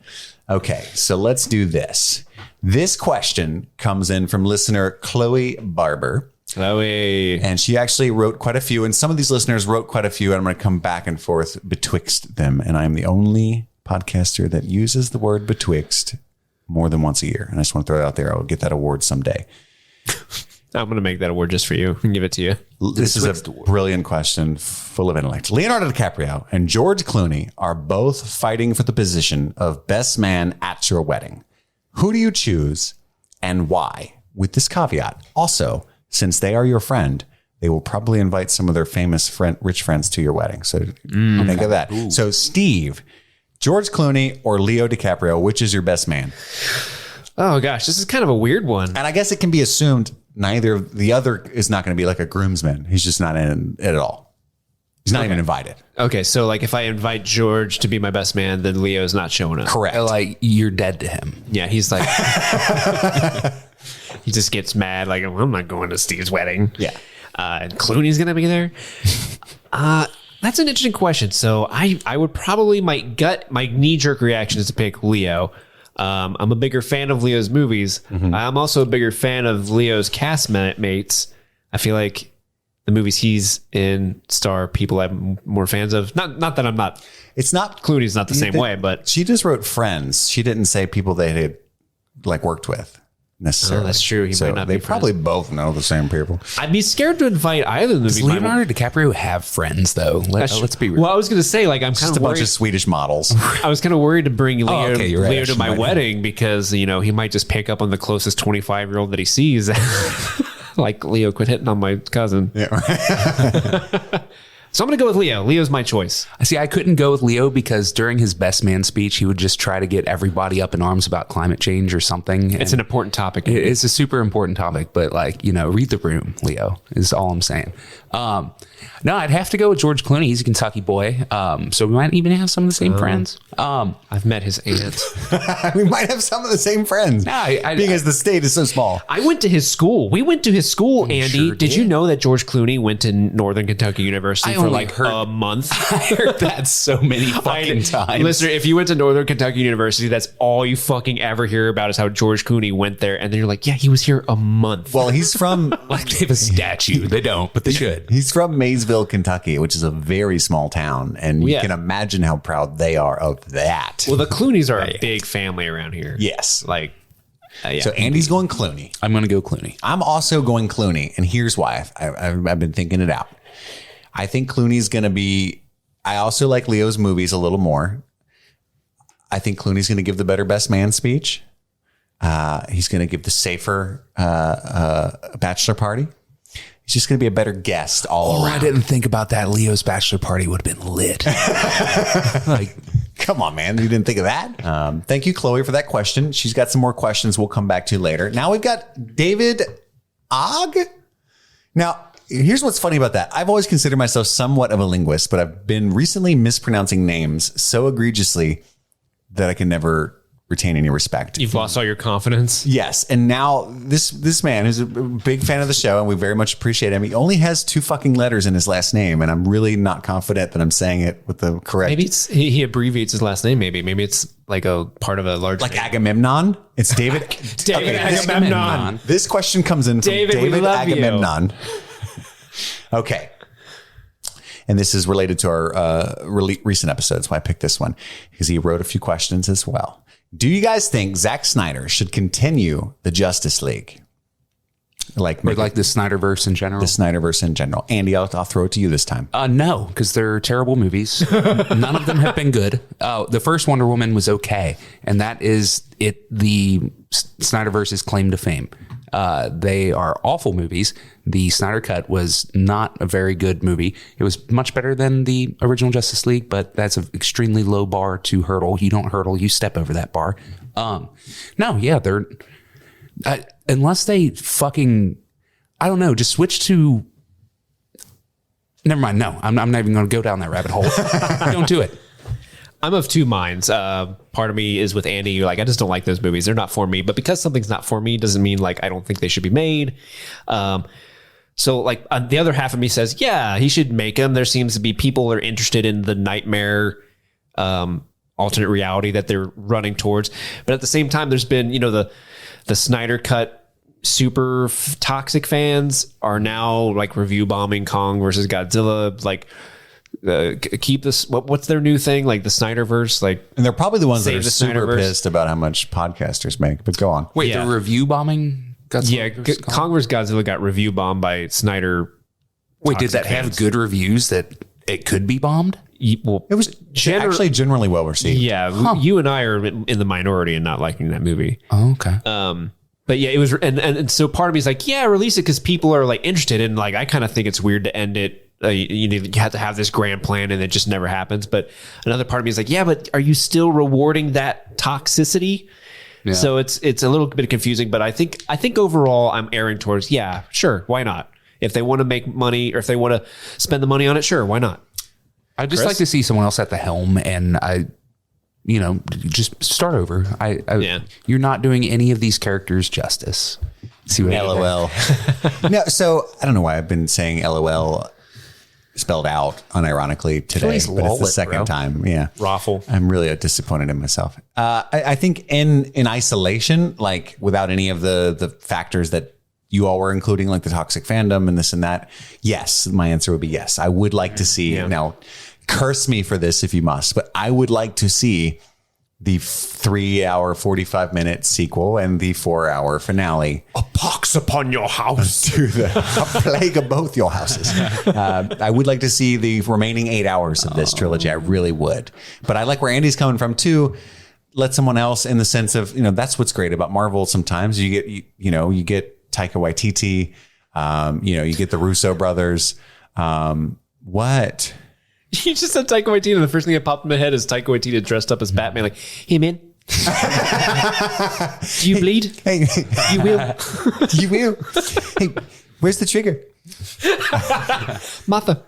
Okay, so let's do this. This question comes in from listener Chloe Barber. Chloe. And she actually wrote quite a few. And some of these listeners wrote quite a few. And I'm going to come back and forth betwixt them. And I'm the only podcaster that uses the word betwixt more than once a year. And I just want to throw it out there. I'll get that award someday. I'm going to make that award just for you and give it to you. This is a brilliant question full of intellect. Leonardo DiCaprio and George Clooney are both fighting for the position of best man at your wedding. Who do you choose and why? With this caveat. Also, since they are your friend, they will probably invite some of their famous rich friends to your wedding. So think of that. Ooh. So Steve, George Clooney or Leo DiCaprio, which is your best man? Oh gosh, this is kind of a weird one. And I guess it can be assumed neither the other is not going to be like a groomsman. He's just not in it at all. He's not even invited. Okay, so like if I invite George to be my best man, then Leo's not showing up. Correct. Like you're dead to him. Yeah, he's like, he just gets mad. Like, I'm not going to Steve's wedding. Yeah. And Clooney's going to be there. That's an interesting question. So I would probably, my knee jerk reaction is to pick Leo. I'm a bigger fan of Leo's movies. Mm-hmm. I'm also a bigger fan of Leo's castmates. I feel like the movies he's in star people I'm more fans of. Not that I'm not. It's not Clooney's not the same way, but she just wrote friends. She didn't say people they had like worked with necessarily. Oh, that's true. He might not they be probably friends. both know the same people. I'd be scared to invite either of them. Does Leonardo DiCaprio have friends though? Let's be real. Well, I was going to say like I'm kind Just of a bunch of Swedish models. I was kind of worried to bring Leo, Leo to my wedding because he might just pick up on the closest 25-year-old that he sees. Like Leo quit hitting on my cousin. Yeah, right. So I'm going to go with Leo. Leo's my choice. See, I couldn't go with Leo because during his best man speech, he would just try to get everybody up in arms about climate change or something. It's an important topic. It's a super important topic, but read the room, Leo, is all I'm saying. No, I'd have to go with George Clooney. He's a Kentucky boy. So we might even have some of the same friends. I've met his aunt. We might have some of the same friends. Because the state is so small. I went to his school. We went to his school, Andy. Sure did you know that George Clooney went to Northern Kentucky University only like a month. I heard that so many fucking times. Listener, if you went to Northern Kentucky University, that's all you fucking ever hear about is how George Clooney went there. And then you're like, yeah, he was here a month. Well, he's from Like they have a statue. They don't, but they should. he's from Maysville, Kentucky, which is a very small town, and you Yeah. can imagine how proud they are of that. Well, the Clooneys are a big family around here. Yes. Like, yeah. So Andy's going Clooney. I'm going to go Clooney. I'm also going Clooney, and here's why. I've been thinking it out. I think Clooney's going to be. I also like Leo's movies a little more. I think Clooney's going to give the better best man speech. He's going to give the safer bachelor party. He's just going to be a better guest all around. I didn't think about that. Leo's bachelor party would have been lit. Like, Come on, man. You didn't think of that? Thank you, Chloe, for that question. She's got some more questions we'll come back to later. Now we've got David Og. Now, here's what's funny about that. I've always considered myself somewhat of a linguist, but I've been recently mispronouncing names so egregiously that I can never retain any respect. You've lost all your confidence. Yes. And now this man who's a big fan of the show, and we very much appreciate him. He only has 2 fucking letters in his last name. And I'm really not confident that I'm saying it with the correct. Maybe it's he abbreviates his last name. Maybe it's like a part of a large like name. Agamemnon. It's David. David Agamemnon. This question comes in from David, we David love you. Agamemnon. Okay. And this is related to our recent episodes. Why I picked this one because he wrote a few questions as well. Do you guys think Zack Snyder should continue the Justice League? Like or like the Snyderverse in general? the Snyderverse in general. Andy, I'll throw it to you this time. No, because they're terrible movies. None of them have been good. The first Wonder Woman was okay. And that is it. The Snyderverse's claim to fame. They are awful movies. The Snyder Cut was not a very good movie. It was much better than the original Justice League, but that's an extremely low bar to hurdle. You don't hurdle, you step over that bar. No, yeah, they're unless they fucking, I don't know, just switch to. Never mind. No, I'm not even going to go down that rabbit hole. Don't do it. I'm of 2 minds. Part of me is with Andy. You're like, I just don't like those movies. They're not for me. But because something's not for me doesn't mean like I don't think they should be made. So like the other half of me says, yeah, he should make them. There seems to be people are interested in the nightmare alternate reality that they're running towards. But at the same time, there's been, the Snyder Cut super toxic fans are now like review bombing Kong versus Godzilla. Like, keep this. What's their new thing? Like the Snyderverse. Like, And they're probably the ones that Save are the super Snyderverse. pissed about how much podcasters make. But go on. Wait, Yeah. the review bombing? Godzilla Kong vs. Godzilla got review bombed by Snyder. Wait, did that toxic have fans. good reviews that it could be bombed? Well, It was actually generally well received. yeah. You and I are in the minority in not liking that movie. Oh, okay. But yeah, it was, and so part of me is like, yeah, release it because people are like interested in. Like, I kind of think it's weird to end it. You have to have this grand plan and it just never happens. But another part of me is like, yeah, but are you still rewarding that toxicity? Yeah. So it's a little bit confusing. But I think overall I'm erring towards, yeah, sure, why not? If they want to make money or if they want to spend the money on it, sure, why not? I'd just like to see someone else at the helm and just start over. Yeah. You're not doing any of these characters justice. See what I did there? LOL. No, so I don't know why I've been saying LOL spelled out unironically today, Please but it's lol the it, second bro. time. Yeah. Raffle. I'm really disappointed in myself. I think in isolation, like without any of the factors that you all were including, like the toxic fandom and this and that. Yes. My answer would be yes. I would like to see now curse me for this if you must, but I would like to see the 3-hour, 45-minute sequel and the 4-hour finale. A pox upon your house. To the plague of both your houses. I would like to see the remaining 8 hours of this trilogy. I really would. But I like where Andy's coming from too. Let someone else, in the sense of, that's what's great about Marvel. Sometimes you get, you get Taika Waititi, you get the Russo brothers. What? You just said Taika Waititi, and the first thing that popped in my head is Taika Waititi dressed up as Batman. Like, hey man, do you bleed? Hey, You will, you will. Hey, where's the trigger? Martha.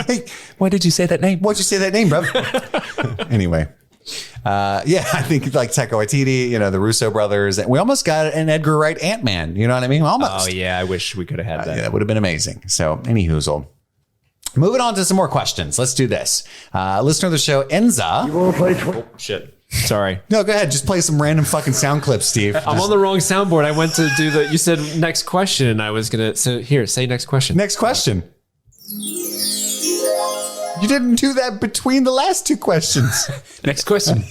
Hey, Why did you say that name? why'd you say that name, bro? Anyway. I think like Taika Waititi, the Russo brothers. We almost got an Edgar Wright Ant-Man. You know what I mean? Almost. Oh yeah, I wish we could have had that. Yeah, that would have been amazing. So, any hoozle. Moving on to some more questions. Let's do this. Listener of the show, Enza. Shit. Sorry. No, go ahead. Just play some random fucking sound clips, Steve. I'm on the wrong soundboard. I went to do you said next question and I was going to, so here, say next question. Next question. You didn't do that between the last two questions. Next question.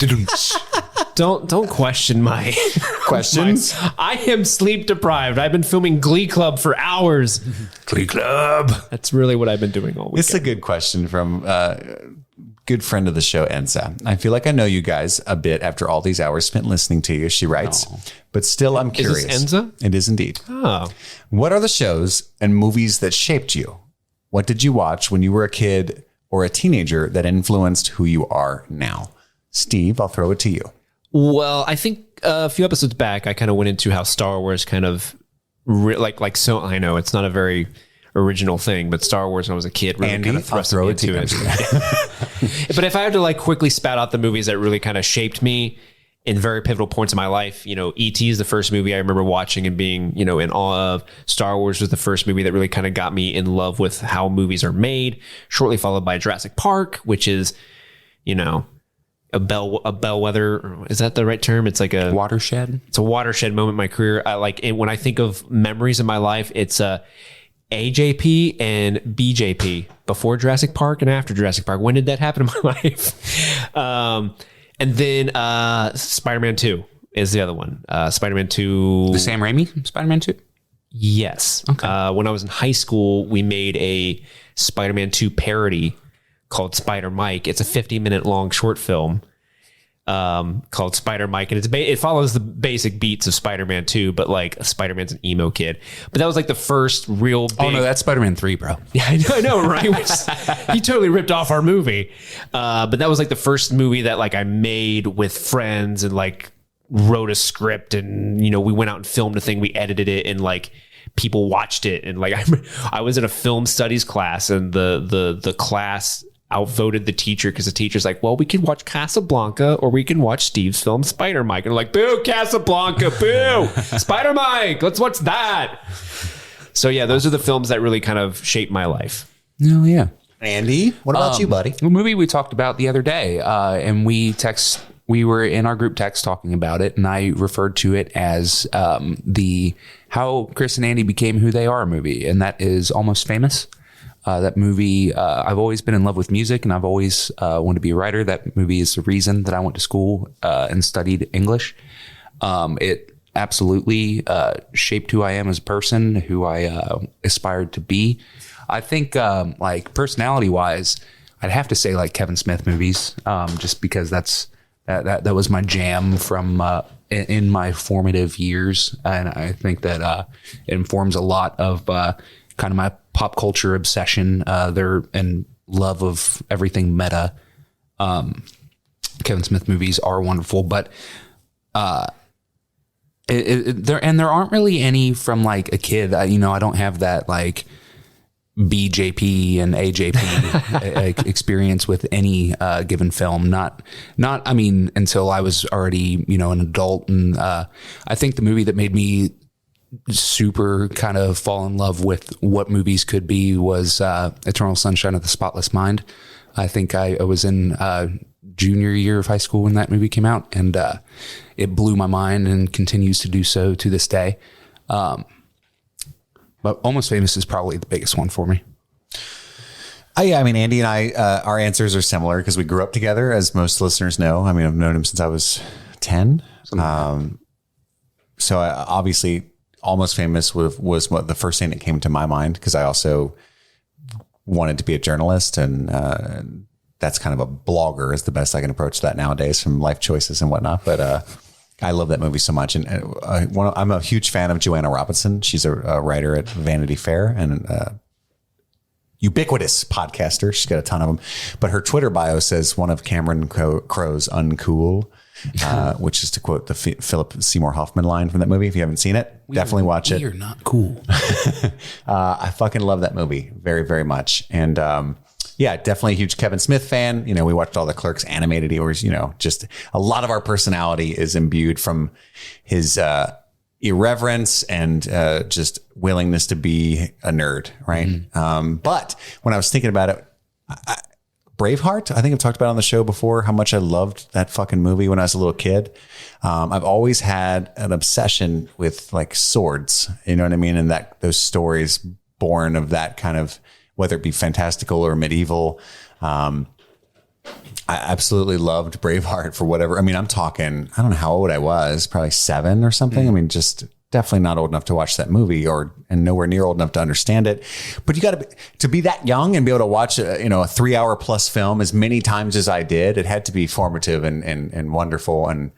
Don't question my Questions. I am sleep deprived. I've been filming Glee Club for hours. Glee Club. That's really what I've been doing all week. It's a good question from good friend of the show, Enza. I feel like I know you guys a bit after all these hours spent listening to you, she writes. But still, I'm curious. Is this Enza? It is indeed. Oh. What are the shows and movies that shaped you? What did you watch when you were a kid or a teenager that influenced who you are now? Steve, I'll throw it to you. Well, I think a few episodes back, I kind of went into how Star Wars kind of so I know it's not a very original thing, but Star Wars when I was a kid really kind of thrust me into it. But if I had to like quickly spout out the movies that really kind of shaped me in very pivotal points in my life, you know, E.T. is the first movie I remember watching and being, you know, in awe of. Star Wars was the first movie that really kind of got me in love with how movies are made, shortly followed by Jurassic Park, which is, you know, a bellwether. Is that the right term? It's like a watershed. It's a watershed moment in my career. I like it when I think of memories in my life, it's AJP and BJP, before Jurassic Park and after Jurassic Park. When did that happen in my life? And then Spider-Man 2 is the other one. Spider-Man 2. The Sam Raimi Spider-Man 2? Yes. Okay. When I was in high school, we made a Spider-Man 2 parody called Spider Mike. It's a 50-minute long short film called Spider Mike. And it follows the basic beats of Spider-Man 2, but like Spider-Man's an emo kid. But that was like the first real big... Oh, no, that's Spider-Man 3, bro. Yeah, I know, right? He totally ripped off our movie. But that was like the first movie that like I made with friends and like wrote a script and, you know, we went out and filmed a thing. We edited it and like people watched it. And like I was in a film studies class and the class outvoted the teacher because the teacher's like, well, we can watch Casablanca or we can watch Steve's film Spider Mike. And I'm like, boo, Casablanca, boo, Spider Mike, let's watch that. So yeah, those are the films that really kind of shaped my life. Oh yeah. Andy, what about you, buddy? A movie we talked about the other day, and we were in our group text talking about it, and I referred to it as the How Chris and Andy Became Who They Are movie, and that is Almost Famous. That movie, I've always been in love with music and I've always wanted to be a writer. That movie is the reason that I went to school and studied English. It absolutely shaped who I am as a person, who I aspired to be. I think like personality wise, I'd have to say like Kevin Smith movies, just because that was my jam from in my formative years. And I think that it informs a lot of kind of my pop culture obsession there and love of everything meta. Kevin Smith movies are wonderful, but there aren't really any from like a kid. I don't have that like BJP and AJP experience with any given film. Not until I was already an adult, and I think the movie that made me super kind of fall in love with what movies could be was Eternal Sunshine of the Spotless Mind. I think I was in junior year of high school when that movie came out, and it blew my mind and continues to do so to this day. But Almost Famous is probably the biggest one for me. Yeah, Andy and I, our answers are similar because we grew up together, as most listeners know. I've known him since I was 10. So obviously Almost Famous was what the first thing that came to my mind, because I also wanted to be a journalist, and that's kind of a blogger is the best I can approach that nowadays from life choices and whatnot. But I love that movie so much. And I'm a huge fan of Joanna Robinson. She's a writer at Vanity Fair and ubiquitous podcaster. She's got a ton of them. But her Twitter bio says one of Cameron Crowe's uncool, which is to quote the Philip Seymour Hoffman line from that movie. If you haven't seen it, definitely watch it. You're not cool. I fucking love that movie very, very much. And yeah, definitely a huge Kevin Smith fan. We watched all the Clerks animated. Just a lot of our personality is imbued from his irreverence and just willingness to be a nerd, right? But when I was thinking about it, Braveheart, I think I've talked about on the show before how much I loved that fucking movie when I was a little kid. I've always had an obsession with like swords, you know what I mean? And that those stories born of that kind of, whether it be fantastical or medieval. I absolutely loved Braveheart for whatever. I mean, I'm talking, I don't know how old I was, probably 7 or something. I mean, just definitely not old enough to watch that movie and nowhere near old enough to understand it. But you got to be that young and be able to watch a 3-hour plus film as many times as I did. It had to be formative and wonderful. And,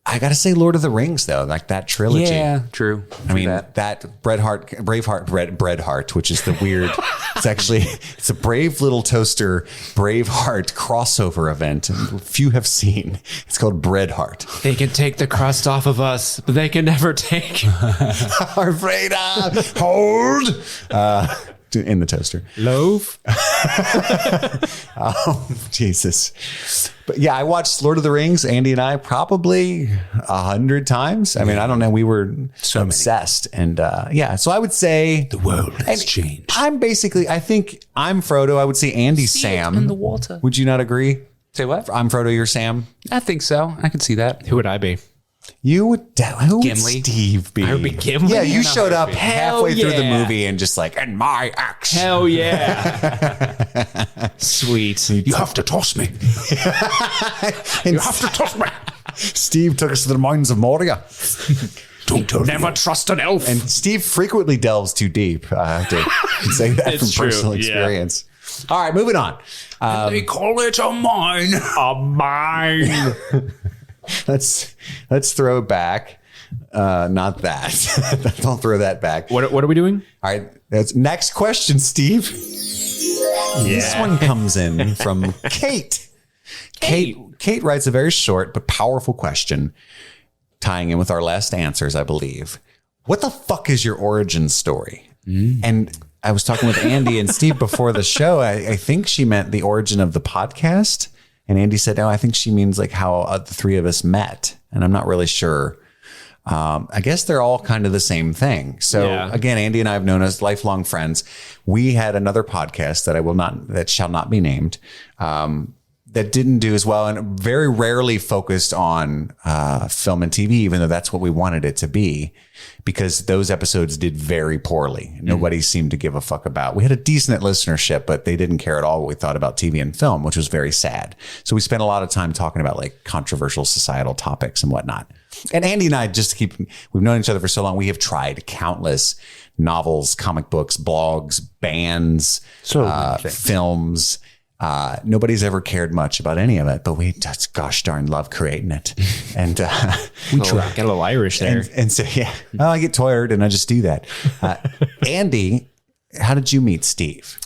I got to say Lord of the Rings though, like that trilogy. Yeah, true. I mean, that Braveheart, which is the weird, it's a Brave Little Toaster Braveheart crossover event. Few have seen. It's called Breadheart. They can take the crust off of us, but they can never take our freedom. Hold. In the toaster. Loaf. Jesus. But yeah, I watched Lord of the Rings, Andy and I, probably 100 times. I mean, I don't know. We were so obsessed. And so I would say The world has changed. I think I'm Frodo. I would say Andy's Sam. in the water. Would you not agree? Say what? I'm Frodo, you're Sam. I think so. I can see that. Who would I be? You would, who would Gimli. Steve be? I would be Gimli. Yeah, you showed up Hell halfway through the yeah. movie and just like, and my axe. Hell yeah. Sweet. You have to toss me. You have to toss me. Steve took us to the mines of Moria. Don't never trust an elf. And Steve frequently delves too deep. I have to say that from It's true, personal yeah. experience. All right, moving on. They call it a mine. A mine. Let's throw it back. Not that. Don't throw that back. What are we doing? All right. That's next question, Steve. This one comes in from Kate. Kate writes a very short but powerful question, tying in with our last answers, I believe. What the fuck is your origin story? And I was talking with Andy and Steve before the show. I think she meant the origin of the podcast. And Andy said, no, I think she means like how the three of us met. And I'm not really sure. I guess they're all kind of the same thing. So again, Andy and I have known as lifelong friends. We had another podcast that shall not be named, that didn't do as well and very rarely focused on film and TV, even though that's what we wanted it to be, because those episodes did very poorly. Nobody seemed to give a fuck about. We had a decent listenership, but they didn't care at all what we thought about TV and film, which was very sad. So we spent a lot of time talking about like controversial societal topics and whatnot. And Andy and I, we've known each other for so long. We have tried countless novels, comic books, blogs, bands, films. Nobody's ever cared much about any of it, but we just gosh darn love creating it. And We try. Got a little Irish there. and so, yeah, well, I get tired and I just do that. Andy, how did you meet Steve?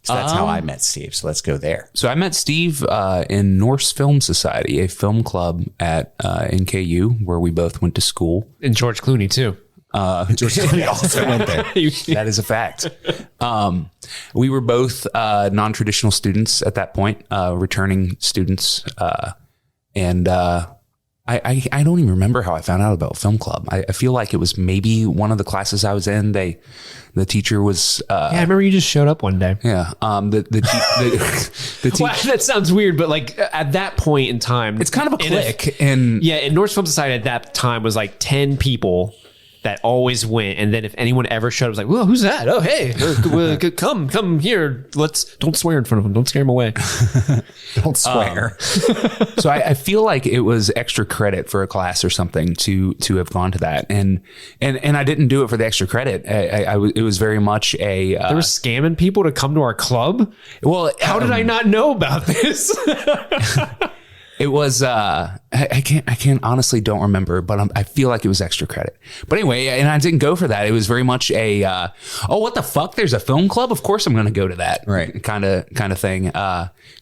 So that's how I met Steve. So let's go there. So I met Steve in Norse Film Society, a film club at NKU, where we both went to school. And George Clooney, too. George Clooney also went there. That is a fact. We were both non-traditional students at that point, returning students. And I don't even remember how I found out about film club. I feel like it was maybe one of the classes I was in. The teacher was, I remember you just showed up one day. yeah. The teacher, Well, that sounds weird, but like at that point in time, it's kind of a clique. And in Norse Film Society at that time was like 10 people that always went. And then if anyone ever showed up, it was like, well, who's that? Oh, hey, come here. Don't swear in front of them. Don't scare them away. Don't swear. so I feel like it was extra credit for a class or something to have gone to that. And I didn't do it for the extra credit. It was very much a, They were scamming people to come to our club. well, How did I not know about this? it was, I can't honestly don't remember, but I feel like it was extra credit. But anyway, and I didn't go for that. It was very much a, oh, what the fuck? There's a film club. Of course I'm going to go to that. Right. Kind of thing.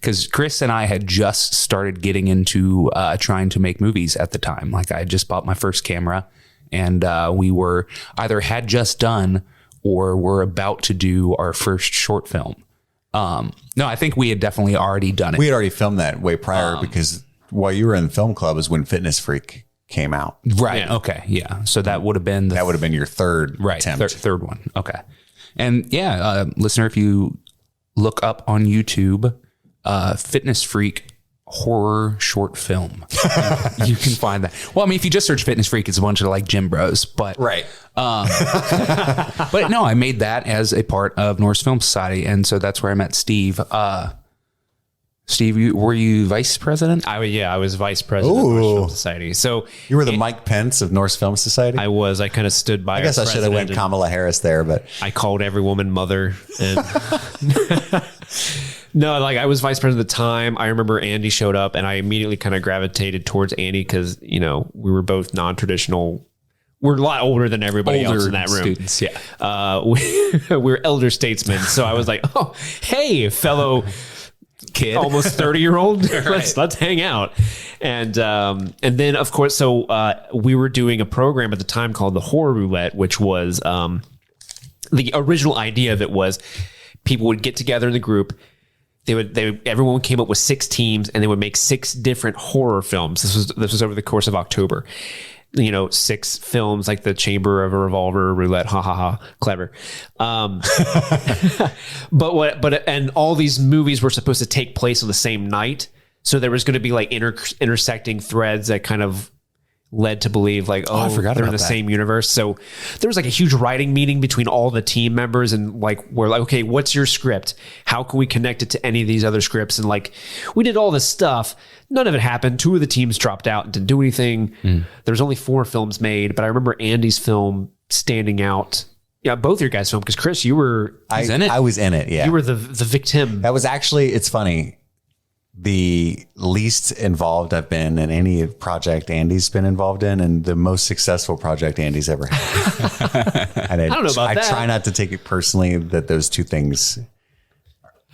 Cause Chris and I had just started getting into, trying to make movies at the time. Like I had just bought my first camera and, we were either had just done or were about to do our first short film. No, I think we had definitely already done it. We had already filmed that way prior because while you were in the film club is when Fitness Freak came out. Right. Yeah. Okay. Yeah. So that would have been That would have been your third right attempt. third one. Okay. And listener, if you look up on YouTube, Fitness Freak horror short film, you can find that. Well, I mean, if you just search Fitness Freak, it's a bunch of like gym bros, but Right. but no, I made that as a part of Norse Film Society, and so that's where I met Steve. Steve, were you vice president? I was vice president of Norse Film Society. So You were the Mike Pence of Norse Film Society? I kind of stood by. I guess I should have went Kamala Harris there, but I called every woman mother. And no, like I was vice president at the time. I remember Andy showed up and I immediately kind of gravitated towards Andy because, we were both non-traditional. We're a lot older than everybody else in that room. Students, yeah. We're elder statesmen. So I was like, oh, hey, fellow Kid. almost 30-year-old. Let's hang out. And then of course, so we were doing a program at the time called the Horror Roulette, which was the original idea of it was people would get together in the group. Everyone came up with 6 teams and they would make 6 different horror films. This was over the course of October. 6 films like The Chamber of a Revolver, Roulette, ha ha ha, clever. And all these movies were supposed to take place on the same night. So there was going to be like intersecting threads that kind of led to believe like, I forgot they're in the same universe. So there was like a huge writing meeting between all the team members and like, we're like, okay, what's your script? How can we connect it to any of these other scripts? And like, we did all this stuff. None of it happened. 2 of the teams dropped out and didn't do anything. There's only 4 films made, but I remember Andy's film standing out. Yeah, both your guys' film, because Chris, you were in it. I was in it. Yeah. You were the victim. That was actually, it's funny. The least involved I've been in any project Andy's been involved in, and the most successful project Andy's ever had. And I don't know about that. I try not to take it personally that those 2 things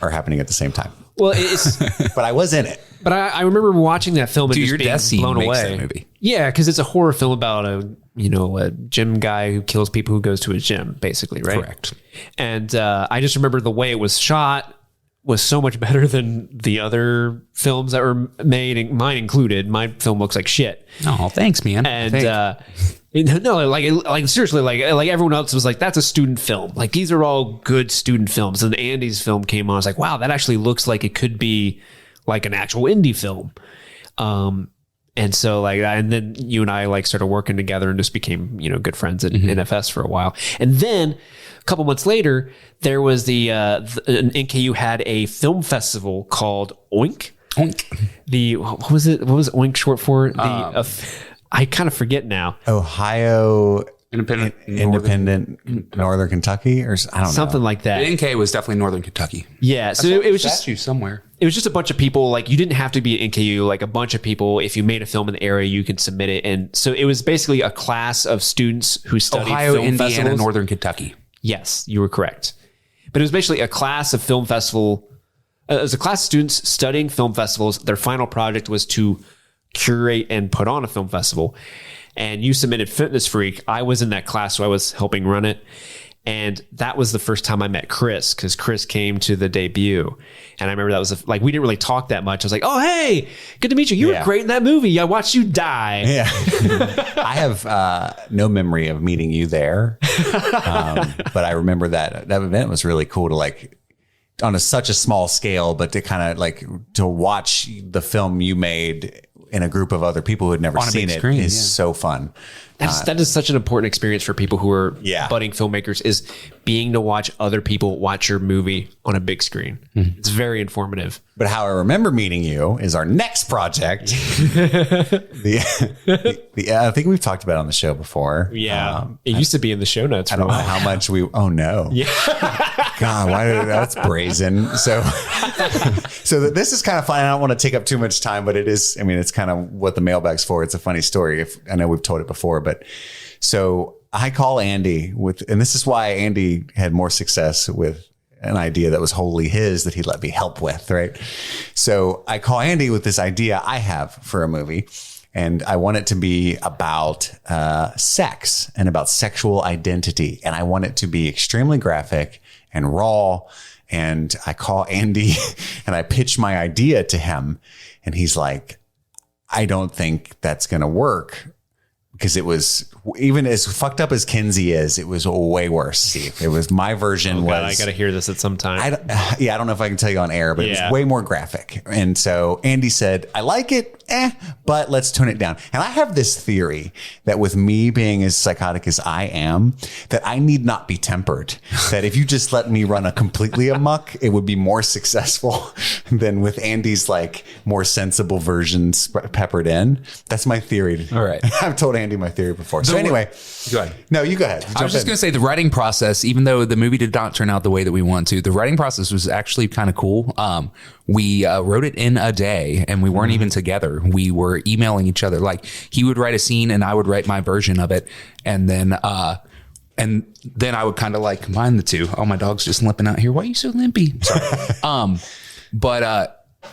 are happening at the same time. Well, it's But I was in it. but I remember watching that film and Dude, just your being death scene blown makes away. that movie. Yeah, because it's a horror film about a gym guy who kills people who goes to a gym, basically, right? Correct. And I just remember the way it was shot was so much better than the other films that were made, mine included. My film looks like shit. Oh, thanks, man. And no, like seriously, like everyone else was like, that's a student film. Like these are all good student films. And Andy's film came on. I was like, wow, that actually looks like it could be like an actual indie film. And so and then you and I like started working together and just became, good friends at NFS for a while. And then a couple months later, there was NKU had a film festival called Oink. What was it? What was Oink short for? I kind of forget now. Ohio Independent Northern Kentucky, or I don't know. Something like that. NK was definitely Northern Kentucky. Yeah. So it was just statue somewhere. It was just a bunch of people. Like you didn't have to be at NKU. Like a bunch of people. If you made a film in the area, you could submit it. And so it was basically a class of students who studied Ohio, film Indiana, festivals. Northern Kentucky. Yes, you were correct. But it was basically a class of film festival. It was a class of students studying film festivals. Their final project was to curate and put on a film festival. And you submitted Fitness Freak. I was in that class, so I was helping run it. And that was the first time I met Chris, because Chris came to the debut. And I remember that was we didn't really talk that much. I was like, oh, hey, good to meet you. You were great in that movie. I watched you die. Yeah. I have no memory of meeting you there. But I remember that event was really cool to on such a small scale, but to kind of to watch the film you made in a group of other people who had never seen it screen, is so fun. That is such an important experience for people who are budding filmmakers, is being to watch other people watch your movie on a big screen. It's very informative. But how I remember meeting you is our next project. I think we've talked about it on the show before. Yeah. It used to be in the show notes. I don't know how much oh no. Yeah. God, that's brazen. So this is kind of fun. I don't want to take up too much time, but it is, it's kind of what the mailbag's for. It's a funny story. I know we've told it before, but so I call Andy and this is why Andy had more success with an idea that was wholly his that he let me help with. Right. So I call Andy with this idea I have for a movie, and I want it to be about sex and about sexual identity. And I want it to be extremely graphic and raw. And I call Andy and I pitch my idea to him, and he's like, I don't think that's going to work. because it was, even as fucked up as Kinsey is, it was way worse, Steve. It was, my version was... I got to hear this at some time. I don't know if I can tell you on air, but it was way more graphic. And so Andy said, I like it, but let's tone it down. And I have this theory that with me being as psychotic as I am, that I need not be tempered. That if you just let me run a completely amok, it would be more successful than with Andy's like more sensible versions peppered in. That's my theory. All right. I've told Andy my theory before. So anyway, go ahead. No, you go ahead. I was just going to say the writing process, even though the movie did not turn out the way that we want to, the writing process was actually kind of cool. We wrote it in a day and we weren't even together. We were emailing each other. Like he would write a scene and I would write my version of it. And then I would kind of like combine the two. Oh, my dog's just limping out here. Why are you so limpy? Sorry.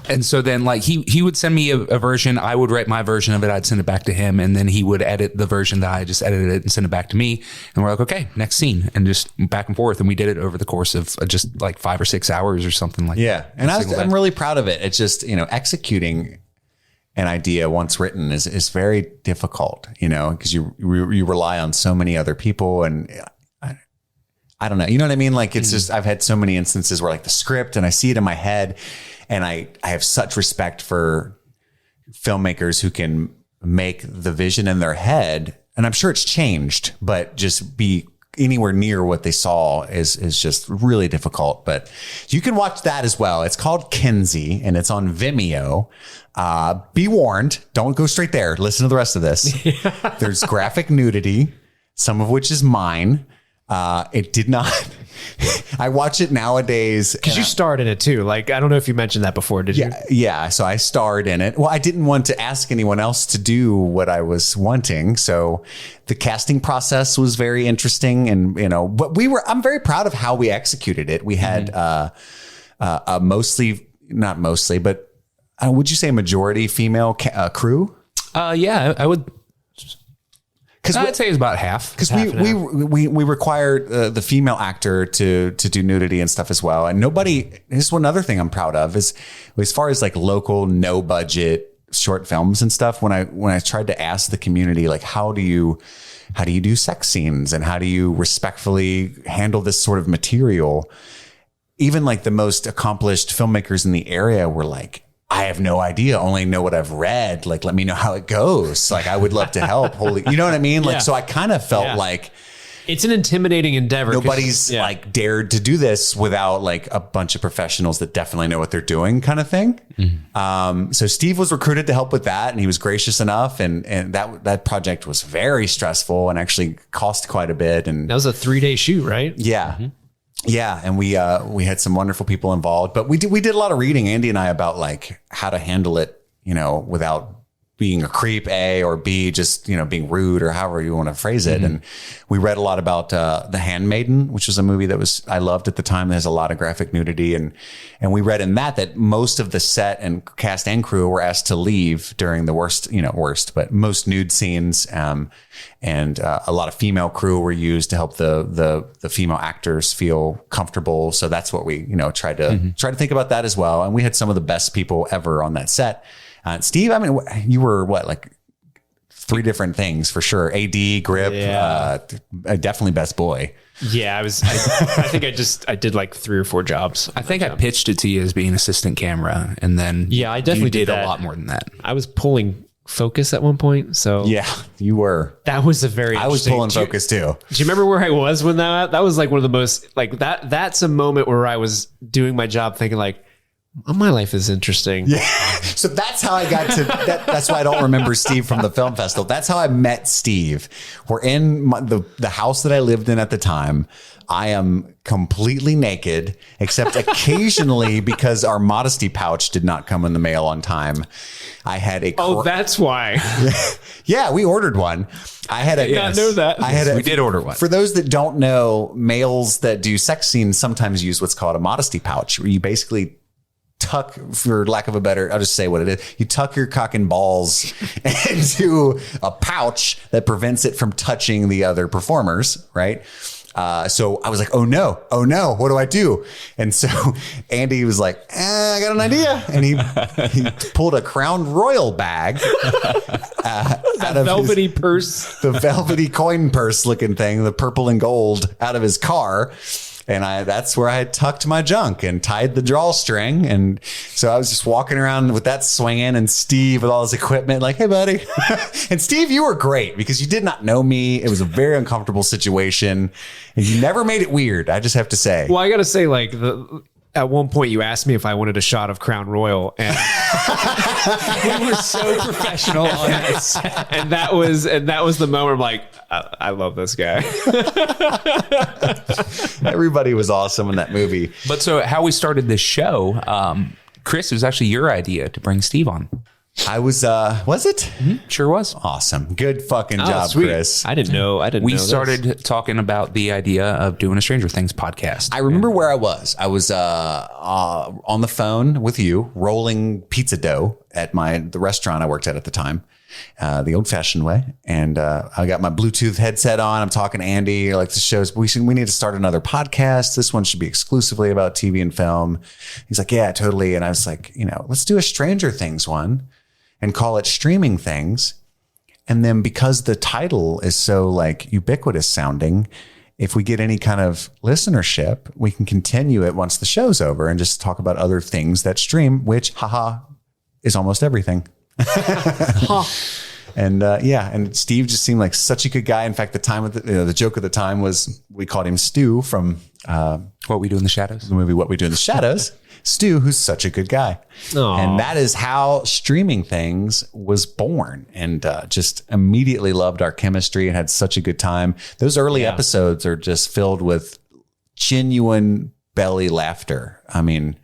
And so then like he would send me a version. I would write my version of it. I'd send it back to him. And then he would edit the version that I just edited it and send it back to me. And we're like, okay, next scene. And just back and forth. And we did it over the course of just like 5 or 6 hours or something like that. Yeah. And I'm really proud of it. It's just, executing an idea once written is very difficult, because you rely on so many other people. And I don't know. You know what I mean? Like it's just, I've had so many instances where like the script and I see it in my head. And I have such respect for filmmakers who can make the vision in their head. And I'm sure it's changed, but just be anywhere near what they saw is just really difficult. But you can watch that as well. It's called Kinsey and it's on Vimeo. Be warned, don't go straight there. Listen to the rest of this. There's graphic nudity, some of which is mine. It did not. I watch it nowadays because you starred in it too. Like, I don't know if you mentioned that before. Did you? Yeah. So I starred in it. Well, I didn't want to ask anyone else to do what I was wanting. So the casting process was very interesting and, but I'm very proud of how we executed it. We had, not mostly, but would you say majority female crew? Yeah, I would. I'd say it's about half. Because we required the female actor to do nudity and stuff as well. And this is one other thing I'm proud of is as far as like local, no budget short films and stuff. When I tried to ask the community, like, how do you do sex scenes and how do you respectfully handle this sort of material? Even like the most accomplished filmmakers in the area were like, I have no idea. Only know what I've read. Like, let me know how it goes. Like, I would love to help. You know what I mean? Like, so I kind of felt like it's an intimidating endeavor. Nobody's like dared to do this without like a bunch of professionals that definitely know what they're doing, kind of thing. Mm-hmm. So Steve was recruited to help with that, and he was gracious enough. And that project was very stressful and actually cost quite a bit. And that was a 3-day shoot, right? Yeah. Mm-hmm. Yeah. And we had some wonderful people involved, but we did a lot of reading, Andy and I, about like how to handle it, without being a creep, A, or B, just, being rude or however you want to phrase it. Mm-hmm. And we read a lot about The Handmaiden, which was a movie that I loved at the time. There's a lot of graphic nudity. And we read in that most of the set and cast and crew were asked to leave during the worst, but most nude scenes. And a lot of female crew were used to help the female actors feel comfortable. So that's what we, tried to think about that as well. And we had some of the best people ever on that set. Steve, I mean, you were like 3 different things for sure. AD, grip, definitely best boy. Yeah, I think I did like 3 or 4 jobs. I think I pitched it to you as being assistant camera, and then I definitely did that. A lot more than that. I was pulling focus at one point, so yeah, you were. That was I was pulling focus too. Do you remember where I was when that was like one of the most like that? That's a moment where I was doing my job, thinking like, oh, my life is interesting. Yeah. So that's how I got to that. That's why I don't remember Steve from the film festival. That's how I met Steve. We're in the house that I lived in at the time. I am completely naked, except occasionally because our modesty pouch did not come in the mail on time. I had a... Oh, that's why. Yeah, we ordered one. I had a... I know that. We did order one. For those that don't know, males that do sex scenes sometimes use what's called a modesty pouch, where you basically tuck, for lack of a better, I'll just say what it is. You tuck your cock and balls into a pouch that prevents it from touching the other performers, right? So I was like, oh no, what do I do? And so Andy was like, I got an idea. And he pulled a Crown Royal bag out of velvety purse, the velvety coin purse looking thing, the purple and gold, out of his car. And that's where I tucked my junk and tied the drawstring. And so I was just walking around with that swinging, and Steve with all his equipment, like, hey, buddy. And Steve, you were great because you did not know me. It was a very uncomfortable situation, and you never made it weird. I just have to say. Well, I got to say, like, at one point you asked me if I wanted a shot of Crown Royal, and we were so professional on this. And that was the moment I'm like, I love this guy. Everybody was awesome in that movie. But so how we started this show, Chris, it was actually your idea to bring Steve on. I was it? Sure was. Awesome. Good fucking job, sweet. Chris. I didn't know. We know started talking about the idea of doing a Stranger Things podcast. I remember where I was. I was on the phone with you, rolling pizza dough at the restaurant I worked at the time, the old-fashioned way. And I got my Bluetooth headset on. I'm talking to Andy, like, the shows. We need to start another podcast. This one should be exclusively about TV and film. He's like, yeah, totally. And I was like, let's do a Stranger Things one and call it Streaming Things. And then because the title is so like ubiquitous sounding, if we get any kind of listenership, we can continue it once the show's over and just talk about other things that stream, which, is almost everything. And and Steve just seemed like such a good guy. In fact, the joke of the time was we called him Stu from What We Do in the Shadows. the movie What We Do in the Shadows. Stu, who's such a good guy. Aww. And that is how Streaming Things was born, and just immediately loved our chemistry and had such a good time. Those early episodes are just filled with genuine belly laughter. I mean,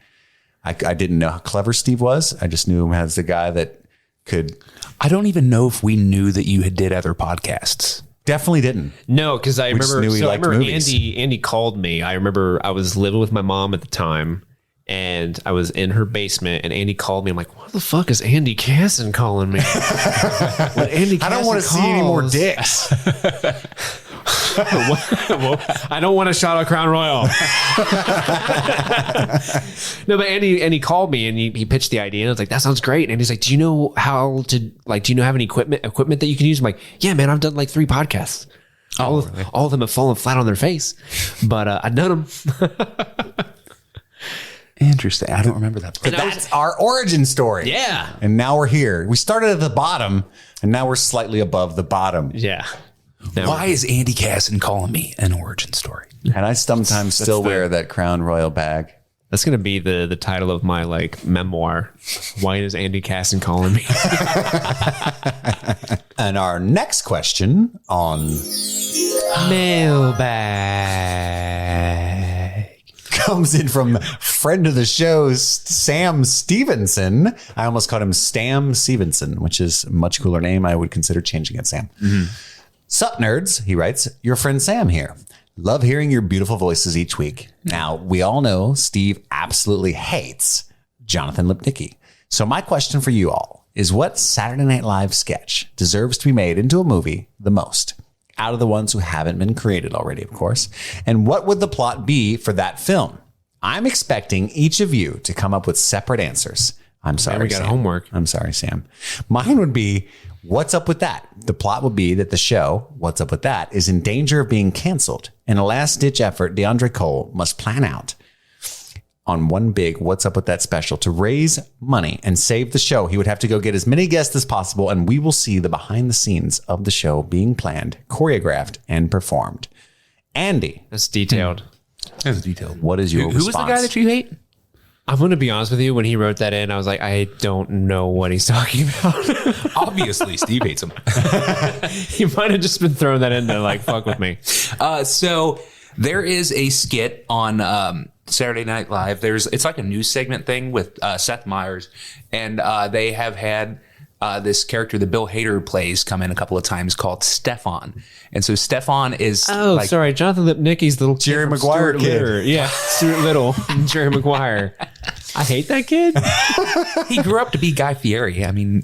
I didn't know how clever Steve was. I just knew him as the guy that could. I don't even know if we knew that you did other podcasts. Definitely didn't. No, because I just remember. knew he liked movies. Andy called me. I remember I was living with my mom at the time, and I was in her basement, and Andy called me. I'm like, what the fuck is Andy Casson calling me? I don't want to see any more dicks. Well, I don't want a shot of Crown Royal. No, but Andy called me and he pitched the idea, and I was like, that sounds great. And he's like, do you know have any equipment that you can use? I'm like, yeah, man, I've done like 3 podcasts. All of them have fallen flat on their face, but I've done them. Interesting. I don't remember that. But that's our origin story. Yeah. And now we're here. We started at the bottom, and now we're slightly above the bottom. Yeah. Why is Andy Casson calling me an origin story? And I sometimes still wear that Crown Royal bag. That's going to be the title of my memoir. Why is Andy Casson calling me? And our next question on Mailbag comes in from friend of the show, Sam Stevenson. I almost called him Stam Stevenson, which is a much cooler name. I would consider changing it, Sam. Mm-hmm. Sup, nerds, he writes, your friend Sam here. Love hearing your beautiful voices each week. Now, we all know Steve absolutely hates Jonathan Lipnicki. So my question for you all is, what Saturday Night Live sketch deserves to be made into a movie the most? Out of the ones who haven't been created already, of course. And what would the plot be for that film? I'm expecting each of you to come up with separate answers. I'm sorry, we got Sam. homework. I'm sorry, Sam. Mine would be, what's up with that? The plot would be that the show, What's Up With That, is in danger of being canceled. In a last-ditch effort, DeAndre Cole must plan out on one big What's Up With That special to raise money and save the show. He would have to go get as many guests as possible, and we will see the behind the scenes of the show being planned, choreographed, and performed. Andy. That's detailed. That's detailed. What is your response? Who was the guy that you hate? I'm going to be honest with you. When he wrote that in, I was like, I don't know what he's talking about. Obviously, Steve hates him. He might have just been throwing that in to fuck with me. So there is a skit on Saturday Night Live. It's like a news segment thing with Seth Meyers, and they have had this character that Bill Hader plays come in a couple of times called Stefan. And so Stefan is sorry, Jonathan Lipnicki's little Jerry Maguire Stuart kid. Little. Yeah, Stuart Little, Jerry Maguire. I hate that kid. He grew up to be Guy Fieri. I mean,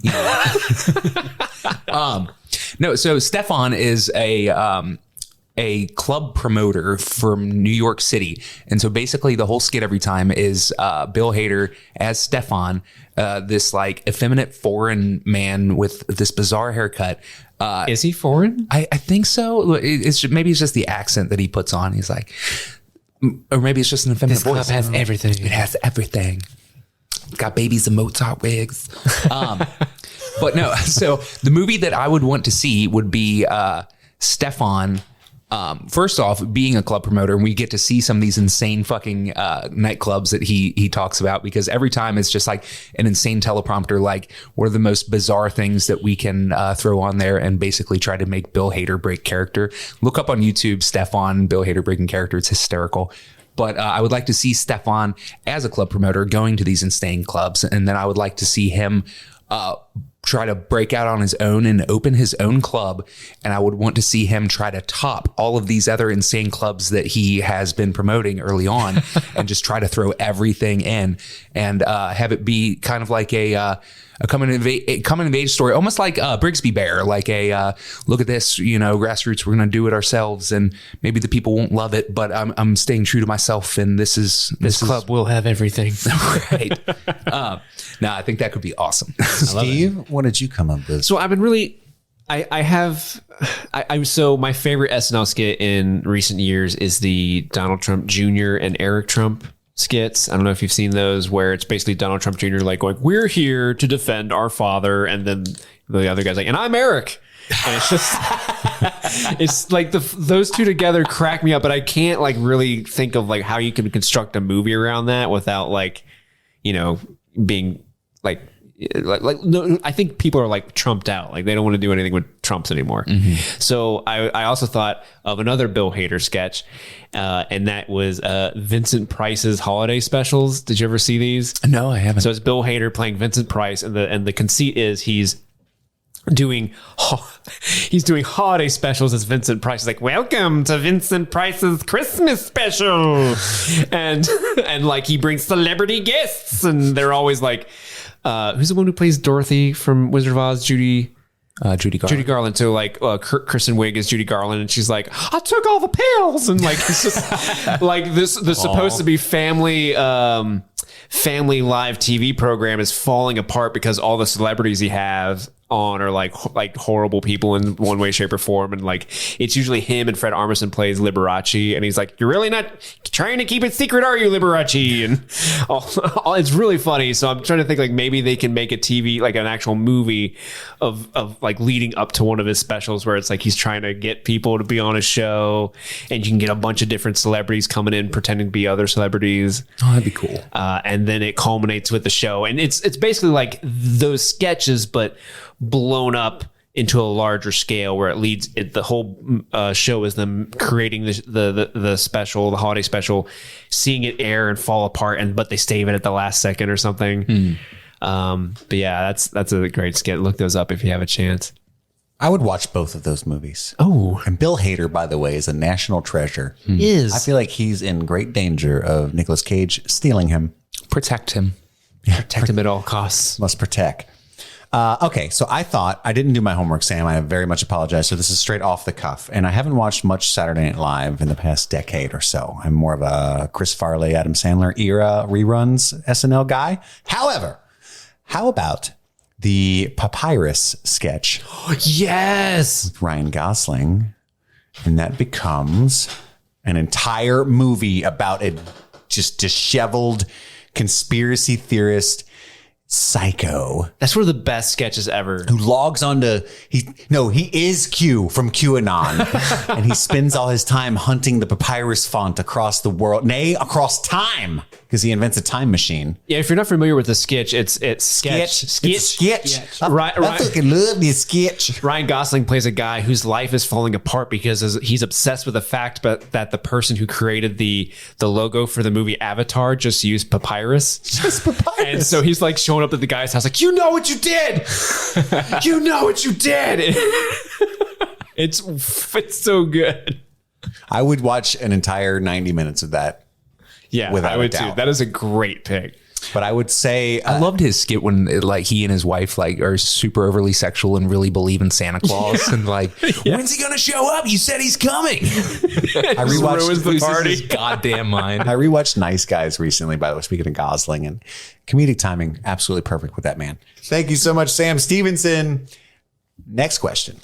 no. So Stefan is a a club promoter from New York City. And so basically the whole skit every time is Bill Hader as Stefan, this like effeminate foreign man with this bizarre haircut. Is he foreign? I think so. Maybe it's just the accent that he puts on. He's like, or maybe it's just an effeminate voice. This club has everything. It has everything. Got babies and Mozart wigs. But no, so the movie that I would want to see would be Stefan. First off, being a club promoter, and we get to see some of these insane fucking nightclubs that he talks about, because every time it's just like an insane teleprompter, like what are the most bizarre things that we can throw on there and basically try to make Bill Hader break character. Look up on YouTube, Stefan, Bill Hader breaking character. It's hysterical. But I would like to see Stefan as a club promoter going to these insane clubs. And then I would like to see him try to break out on his own and open his own club. And I would want to see him try to top all of these other insane clubs that he has been promoting early on and just try to throw everything in and have it be kind of like a coming of age story, almost like Brigsby Bear, like a look at this, grassroots, we're going to do it ourselves, and maybe the people won't love it, but I'm staying true to myself, and this club will have everything. Right. No, I think that could be awesome. Steve, what did you come up with? So I've been really, so my favorite SNL skit in recent years is the Donald Trump Jr. and Eric Trump skits. I don't know if you've seen those, where it's basically Donald Trump Jr. like going, "We're here to defend our father," and then the other guy's like, "And I'm Eric." And it's just, it's like those two together crack me up, but I can't like really think of like how you can construct a movie around that without like, being like no, I think people are like trumped out. Like they don't want to do anything with Trumps anymore. Mm-hmm. So I also thought of another Bill Hader sketch, and that was Vincent Price's holiday specials. Did you ever see these? No, I haven't. So it's Bill Hader playing Vincent Price, and the conceit is he's doing holiday specials as Vincent Price. He's like, "Welcome to Vincent Price's Christmas special," and like he brings celebrity guests, and they're always like, who's the one who plays Dorothy from Wizard of Oz? Judy Garland. So like Kristen Wiig is Judy Garland, and she's like, "I took all the pills," and like it's just like this supposed to be family live TV program is falling apart because all the celebrities he has on are like horrible people in one way, shape, or form. And like it's usually him and Fred Armisen plays Liberace, and he's like, "You're really not trying to keep it secret, are you, Liberace?" And it's really funny. So I'm trying to think like maybe they can make a TV, like an actual movie of like leading up to one of his specials where it's like he's trying to get people to be on his show, and you can get a bunch of different celebrities coming in pretending to be other celebrities. Oh, that'd be cool. And then it culminates with the show, and it's basically like those sketches, but blown up into a larger scale, where the whole show is them creating the special, the holiday special, seeing it air and fall apart, but they save it at the last second or something. But yeah, that's a great skit. Look those up if you have a chance. I would watch both of those movies. Oh, and Bill Hader, by the way, is a national treasure. Is I feel like he's in great danger of Nicolas Cage stealing him. Protect him. Protect him at all costs. Must protect. Okay, so I thought I didn't do my homework, Sam. I very much apologize. So this is straight off the cuff, and I haven't watched much Saturday Night Live in the past decade or so. I'm more of a Chris Farley, Adam Sandler era reruns SNL guy. However, how about the Papyrus sketch? Yes, with Ryan Gosling, and that becomes an entire movie about a just disheveled conspiracy theorist psycho. That's one of the best sketches ever. Who logs onto he is Q from QAnon, and he spends all his time hunting the papyrus font across the world, nay, across time, because he invents a time machine. Yeah, if you're not familiar with the sketch, it's sketch. I fucking love this sketch. Ryan Gosling plays a guy whose life is falling apart because he's obsessed with the fact that the person who created the logo for the movie Avatar just used papyrus. Just papyrus. And so he's like showing up at the guy's house like, "You know what you did. You know what you did." It's so good. I would watch an entire 90 minutes of that. Yeah, without I would a doubt. too. That is a great pick. But I would say I loved his skit when like he and his wife like are super overly sexual and really believe in Santa Claus and like, when's he gonna show up? You said he's coming. I rewatched the party. His goddamn mind. I rewatched Nice Guys recently, by the way, speaking of Gosling, and comedic timing, absolutely perfect with that man. Thank you so much, Sam Stevenson. Next question.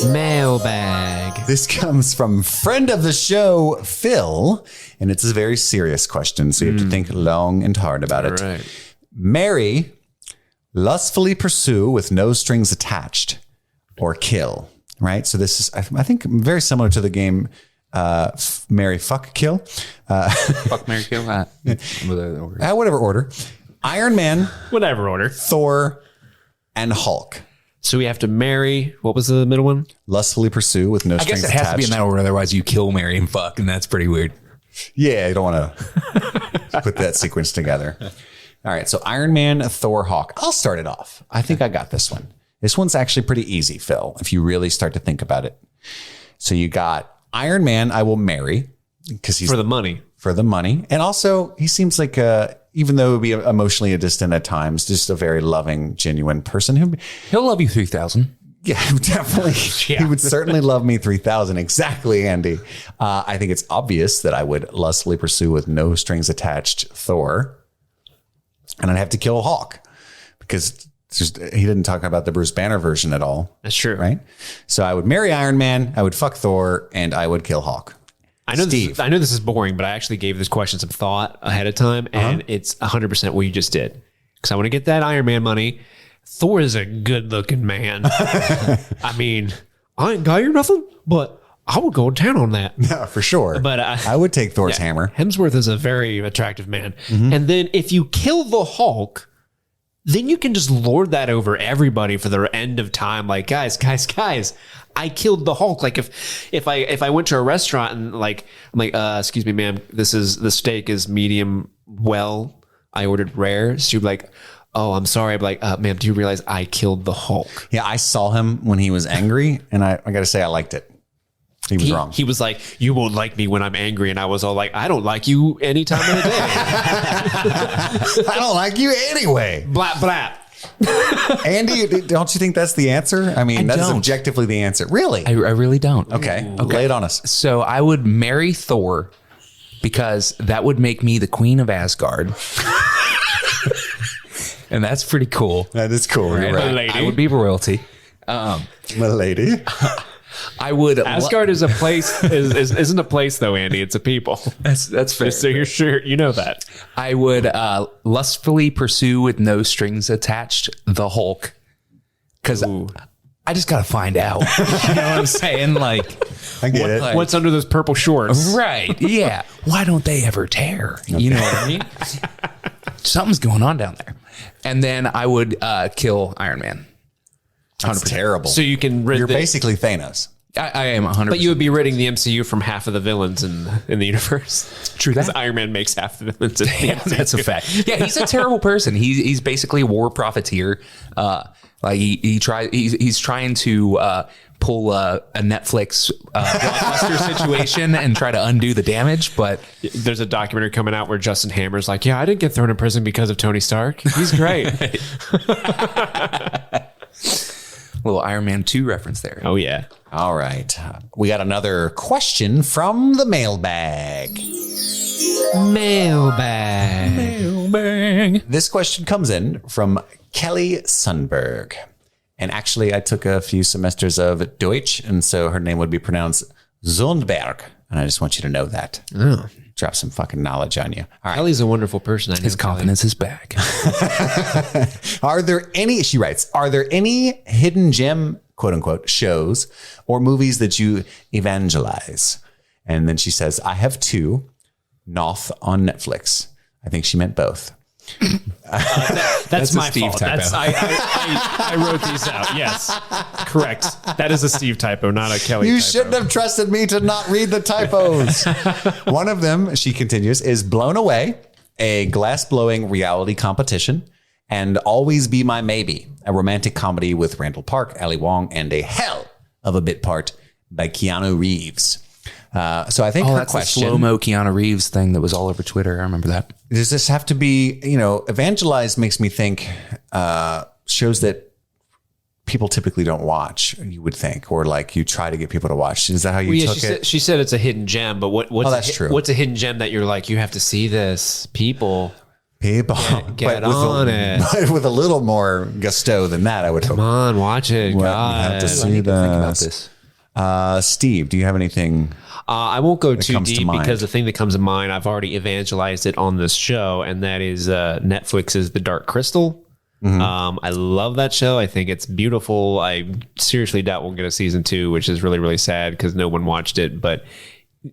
Mailbag. This comes from friend of the show, Phil, and it's a very serious question, so you have to think long and hard about it. Right. Marry, lustfully pursue with no strings attached, or kill, right? So this is, I think, very similar to the game marry, fuck, kill. Fuck, marry, kill. Whatever order. Iron Man, Whatever order. Thor, and Hulk. So we have to marry. What was the middle one? Lustfully pursue with no I strings guess it attached. has to be in that order, otherwise you kill, marry, and fuck, and that's pretty weird. Yeah, you don't want to put that sequence together. All right, so Iron Man, Thor, Hawk. I'll start it off. I think I got this one. This one's actually pretty easy, Phil, if you really start to think about it. So you got Iron Man, I will marry because he's For the money. for the money. And also, he seems like, even though he would be emotionally distant at times, just a very loving, genuine person. He'll love you 3,000. Yeah, definitely. He would certainly love me 3,000. Exactly, Andy. I think it's obvious that I would lustfully pursue with no strings attached Thor. And I'd have to kill Hawk because he didn't talk about the Bruce Banner version at all. That's true. Right? So I would marry Iron Man, I would fuck Thor, and I would kill Hawk. I know Steve. I know this is boring, but I actually gave this question some thought ahead of time, and it's 100% what you just did. Because I want to get that Iron Man money. Thor is a good-looking man. I mean, I ain't got you nothing, but I would go to town on that. Yeah, for sure. But I would take Thor's hammer. Hemsworth is a very attractive man. And then if you kill the Hulk, then you can just lord that over everybody for the end of time. Like, guys, I killed the Hulk. Like if I went to a restaurant and like, I'm like, excuse me, ma'am, the steak is medium well. I ordered rare. So you're like, oh, I'm sorry. I'm like, ma'am, do you realize I killed the Hulk? Yeah, I saw him when he was angry, and I got to say I liked it. He was wrong. He was like, you won't like me when I'm angry. And I was all like, I don't like you any time of the day. I don't like you anyway. Blap, blap. Andy, don't you think that's the answer? I mean, that's don't. objectively the answer. Really? I really don't. Okay. Lay it on us. So I would marry Thor because that would make me the queen of Asgard. And that's pretty cool. That is cool. You're right. Lady. I would be royalty. My lady. I would. Asgard is a place, isn't a place though, Andy. It's a people. That's fair. So you're sure you know that. I would lustfully pursue with no strings attached the Hulk because I just got to find out. You know what I'm saying? Like, I get it. What's under those purple shorts? right. Yeah. Why don't they ever tear? You know what I mean? Something's going on down there. And then I would kill Iron Man. That's terrible. So you can rid You're basically Thanos. I am 100%. but you would be ridding the MCU from half of the villains in the universe. True that. Because Iron Man makes half the villains in the Yeah, MCU. that's a fact. Yeah, he's a terrible person. He's basically a war profiteer. Like he's trying to pull a Netflix blockbuster situation and try to undo the damage. But There's a documentary coming out where Justin Hammer's like, yeah, I didn't get thrown in prison because of Tony Stark. He's great. little Iron Man 2 reference there. Oh, yeah. All right. We got another question from the mailbag. Mailbag. This question comes in from Kelly Sundberg. And actually, I took a few semesters of Deutsch, and so her name would be pronounced Zundberg. And I just want you to know that. Oh. Drop some fucking knowledge on you. All right. Kelly's a wonderful person. I know His confidence is back. Are there any, she writes, are there any hidden gem, quote unquote, shows or movies that you evangelize? And then she says, I have two, Noth on Netflix. I think she meant both. That's my Steve fault. typo. I wrote these out. Yes, correct. That is a Steve typo, not a Kelly. You typo. shouldn't have trusted me to not read the typos. One of them, she continues, is Blown Away, a glass-blowing reality competition, and Always Be My Maybe, a romantic comedy with Randall Park, Ali Wong, and a hell of a bit part by Keanu Reeves. So I think her that's question, the slow-mo Keanu Reeves thing that was all over Twitter. I remember that. does this have to be, Evangelize makes me think shows that people typically don't watch, you would think, or like you try to get people to watch. Is that how you took it? She said it's a hidden gem, but what's true. What's a hidden gem that you're like, you have to see this? People Get on it. But with a little more gusto than that, I would hope. Come on, watch it. Well, God. you have to see Think about this. this. Steve, do you have anything? I won't go too comes to deep mind? because the thing that comes to mind, I've already evangelized it on this show, and that is Netflix's The Dark Crystal. I love that show. I think it's beautiful. I seriously doubt we'll get a season 2, which is really, really sad because no one watched it, but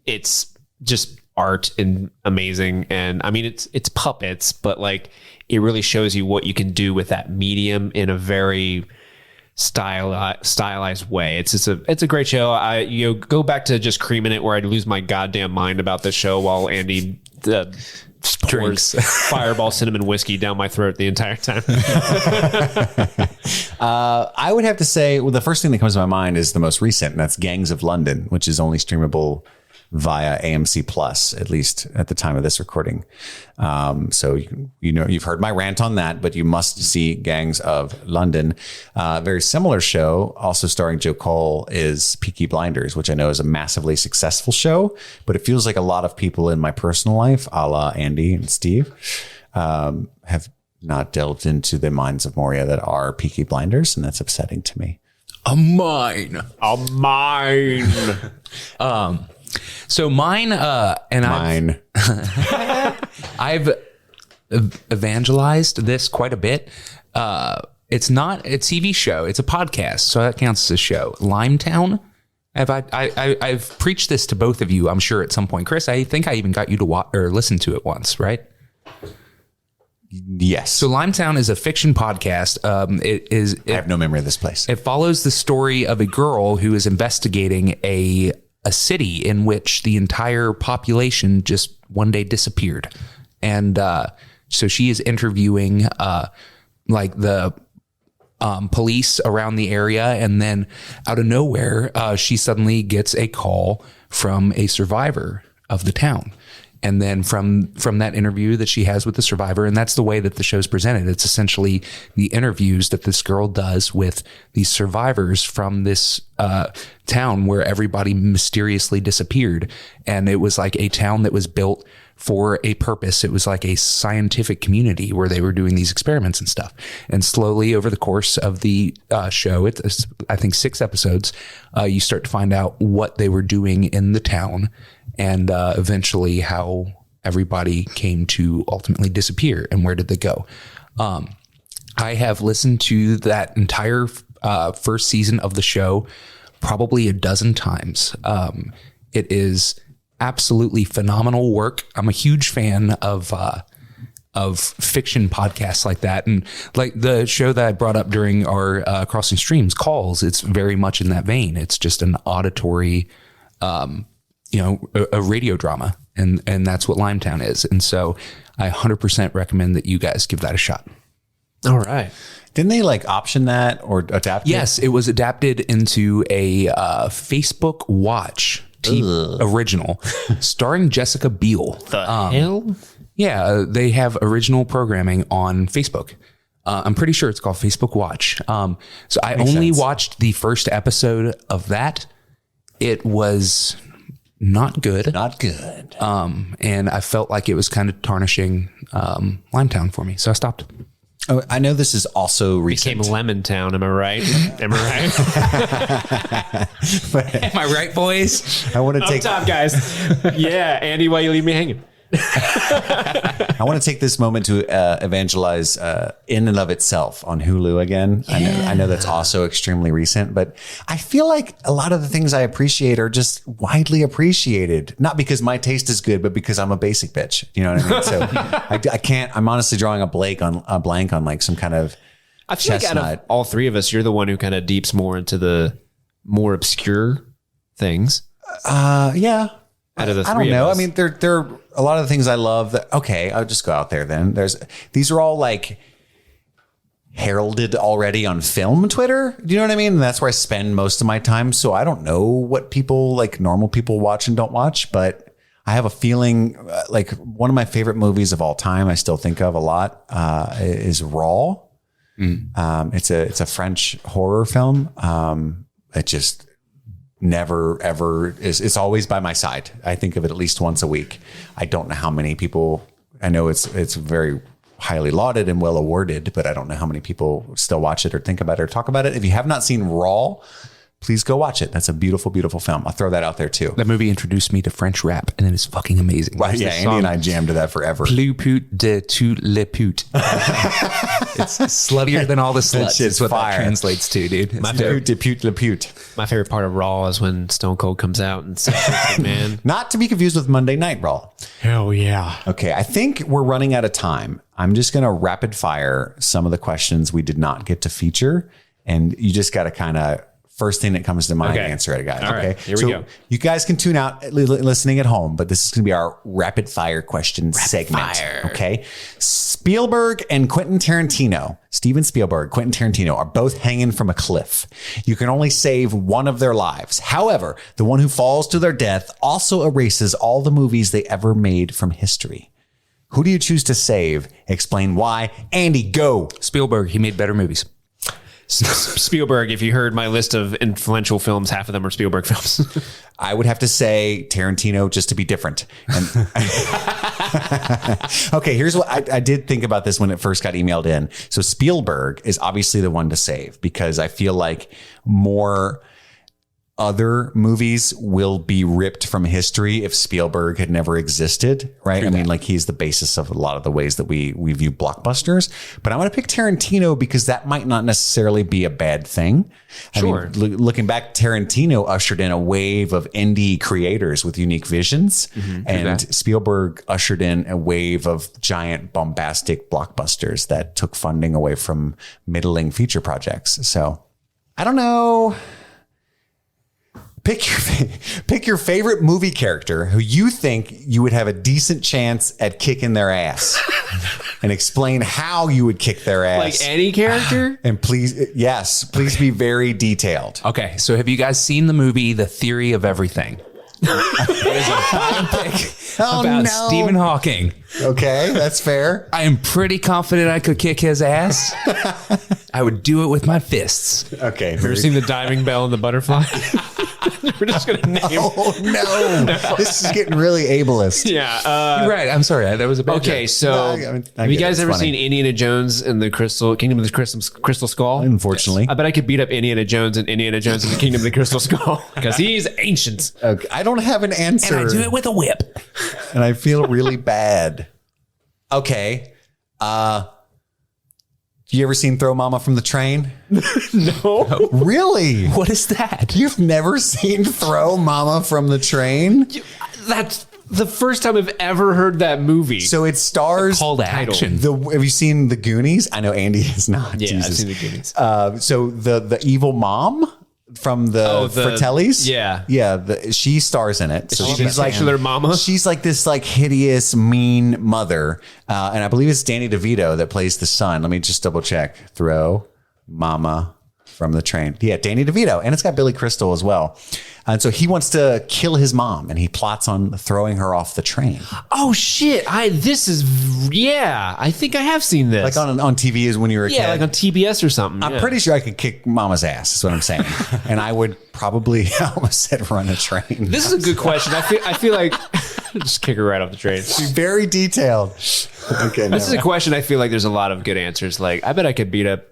it's just art and amazing. And I mean, it's puppets, but like it really shows you what you can do with that medium in a very stylized way. It's a great show. I go back to just creaming it where I'd lose my goddamn mind about the show while Andy pours Fireball cinnamon whiskey down my throat the entire time. I would have to say, well, the first thing that comes to my mind is the most recent, and that's Gangs of London, which is only streamable via AMC Plus, at least at the time of this recording. So you've heard my rant on that, but you must see Gangs of London. Very similar show, also starring Joe Cole, is Peaky Blinders, which I know is a massively successful show, but it feels like a lot of people in my personal life, a la Andy and Steve, have not delved into the minds of Moria that are Peaky Blinders, and that's upsetting to me. A mine. So mine, I've evangelized this quite a bit. It's not a TV show; it's a podcast, so that counts as a show. Limetown. I've preached this to both of you, I'm sure, at some point. Chris, I think I even got you to watch or listen to it once, right? Yes. So Limetown is a fiction podcast. I have no memory of this place. It follows the story of a girl who is investigating a city in which the entire population just one day disappeared. And so she is interviewing like the police around the area. And then out of nowhere, she suddenly gets a call from a survivor of the town. And then from that interview that she has with the survivor, and that's the way that the show's presented. It's essentially the interviews that this girl does with these survivors from this town where everybody mysteriously disappeared. And it was like a town that was built for a purpose. It was like a scientific community where they were doing these experiments and stuff. And slowly over the course of the show, it's I think 6 episodes, you start to find out what they were doing in the town. And eventually how everybody came to ultimately disappear and where did they go. I have listened to that entire first season of the show probably a dozen times. It is absolutely phenomenal work. I'm a huge fan of fiction podcasts like that. And like the show that I brought up during our Crossing Streams calls, it's very much in that vein. It's just an auditory a radio drama, and that's what Limetown is. And so I 100% recommend that you guys give that a shot. All right. Didn't they like option that or adapt Yes, it was adapted into a Facebook Watch original starring Jessica Biel. The hell? Yeah, they have original programming on Facebook. I'm pretty sure it's called Facebook Watch. So I only watched the first episode of that. It was not good. And I felt like it was kind of tarnishing Limetown for me. So I stopped. Oh, I know this is also recent. Became Lemon Town. Am I right? Am I right? Am I right, boys? I want to take Up top, guys. Yeah, Andy, why you leave me hanging? I want to take this moment to evangelize In and of Itself on Hulu again. Yeah. I know that's also extremely recent, but I feel like a lot of the things I appreciate are just widely appreciated. Not because my taste is good, but because I'm a basic bitch. You know what I mean? So I can't. I'm honestly drawing a blank on like some kind of. I feel like out of all three of us, you're the one who kind of deeps more into the more obscure things. Yeah. Out of the three I don't know. of us. I mean, there are a lot of the things I love that, okay, I'll just go out there then. These are all like heralded already on film Twitter. Do you know what I mean? And that's where I spend most of my time. So I don't know what people like normal people watch and don't watch, but I have a feeling like one of my favorite movies of all time, I still think of a lot, is Raw. It's a French horror film. It just never ever is. It's always by my side. I think of it at least once a week. I don't know how many people. I know it's very highly lauded and well awarded, but I don't know how many people still watch it or think about it or talk about it. If you have not seen Raw, please go watch it. That's a beautiful, beautiful film. I'll throw that out there too. That movie introduced me to French rap, and it is fucking amazing. Right, yeah, Andy and I jammed to that forever. Plus pute de tout le pute. It's sluttier than all the sluts. shit's Is what fire. that translates to, dude. It's Pute de pute le pute. My favorite part of Raw is when Stone Cold comes out and says, man. Not to be confused with Monday Night Raw. Hell yeah. Okay, I think we're running out of time. I'm just going to rapid fire some of the questions we did not get to feature. And you just got to kind of, first thing that comes to mind, Okay. answer it, guys. All okay, right, here we go. You guys can tune out listening at home, but this is going to be our rapid fire question segment. Okay. Spielberg and Quentin Tarantino, Steven Spielberg, Quentin Tarantino are both hanging from a cliff. You can only save one of their lives. However, the one who falls to their death also erases all the movies they ever made from history. Who do you choose to save? Explain why. Andy, go. Spielberg, he made better movies. Spielberg, if you heard my list of influential films, half of them are Spielberg films. I would have to say Tarantino just to be different. And okay, here's what I did think about this when it first got emailed in. So Spielberg is obviously the one to save because I feel like more other movies will be ripped from history if Spielberg had never existed, right? I mean, like he's the basis of a lot of the ways that we view blockbusters. But I'm going to pick Tarantino because that might not necessarily be a bad thing. Sure. I mean, looking back, Tarantino ushered in a wave of indie creators with unique visions, and Spielberg ushered in a wave of giant bombastic blockbusters that took funding away from middling feature projects. So I don't know. Pick your favorite movie character who you think you would have a decent chance at kicking their ass and explain how you would kick their ass. Like any character? And please be very detailed. Okay, so have you guys seen the movie The Theory of Everything? It is a biopic about Stephen Hawking. Okay, that's fair. I am pretty confident I could kick his ass. I would do it with my fists. Okay. Have you ever seen the diving bell and the butterfly? We're just going to name. Oh, no. This is getting really ableist. Yeah. You're right. I'm sorry. That was a bad Okay, joke. so No, I have you get it. guys It's ever funny. seen Indiana Jones and the Kingdom of the Crystal Skull? Unfortunately. I bet I could beat up Indiana Jones and Indiana Jones and the Kingdom of the Crystal Skull because he's ancient. Okay, I don't have an answer. And I do it with a whip. And I feel really bad. Okay. You ever seen Throw Mama from the Train? No. Really? What is that? You've never seen Throw Mama from the Train? That's the first time I've ever heard that movie. So it stars Call to action. have you seen The Goonies? I know Andy has not. yeah, Jesus. I've seen the Goonies. So the evil mom from the Fratellis, she stars in it. So She's like their mama. She's like this like hideous, mean mother, and I believe it's Danny DeVito that plays the son. Let me just double check. Throw Mama from the Train. Yeah, Danny DeVito, and it's got Billy Crystal as well. And so he wants to kill his mom, and he plots on throwing her off the train. Oh shit! I think I have seen this. Like on TV is when you were a kid. like on TBS or something. I'm pretty sure I could kick Mama's ass. Is what I'm saying, and I would probably I almost said run a train. This is a good question. I feel like just kick her right off the train. Be very detailed. Okay, This is a question I feel like there's a lot of good answers. Like I bet I could beat up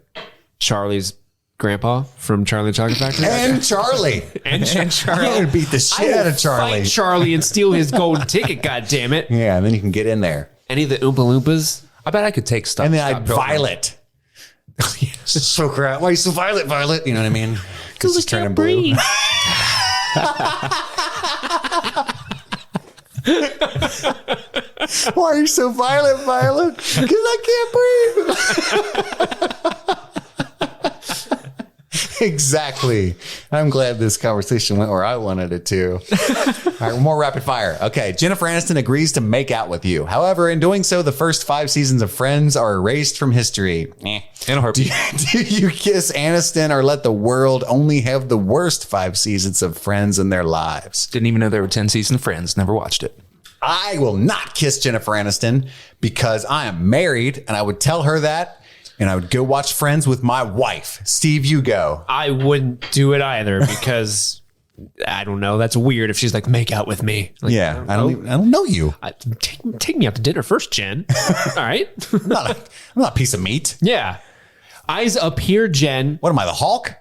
Charlie's grandpa from Charlie and the Chocolate Factory. and Charlie. And Charlie. You would beat the shit out of Charlie. Fight Charlie and steal his golden ticket, goddammit. Yeah, and then you can get in there. Any of the Oompa Loompas? I bet I could take stuff. And then I'd Violet. Just choke her out. Why are you so violent, Violet? You know what I mean? Because she's turning blue. Why are you so violent, Violet? Because I can't breathe. Exactly. I'm glad this conversation went where I wanted it to. All right, more rapid fire. Okay. Jennifer Aniston agrees to make out with you. However, in doing so, the first 5 seasons of Friends are erased from history. In a heartbeat. Do you kiss Aniston or let the world only have the worst 5 seasons of Friends in their lives? Didn't even know there were 10 seasons of Friends. Never watched it. I will not kiss Jennifer Aniston because I am married, and I would tell her that, and I would go watch Friends with my wife. Steve, you go. I wouldn't do it either because I don't know. That's weird if she's like, make out with me. Like, Yeah, I don't know you. Take me out to dinner first, Jen. All right. I'm not a piece of meat. Yeah. Eyes up here, Jen. What am I, the Hulk?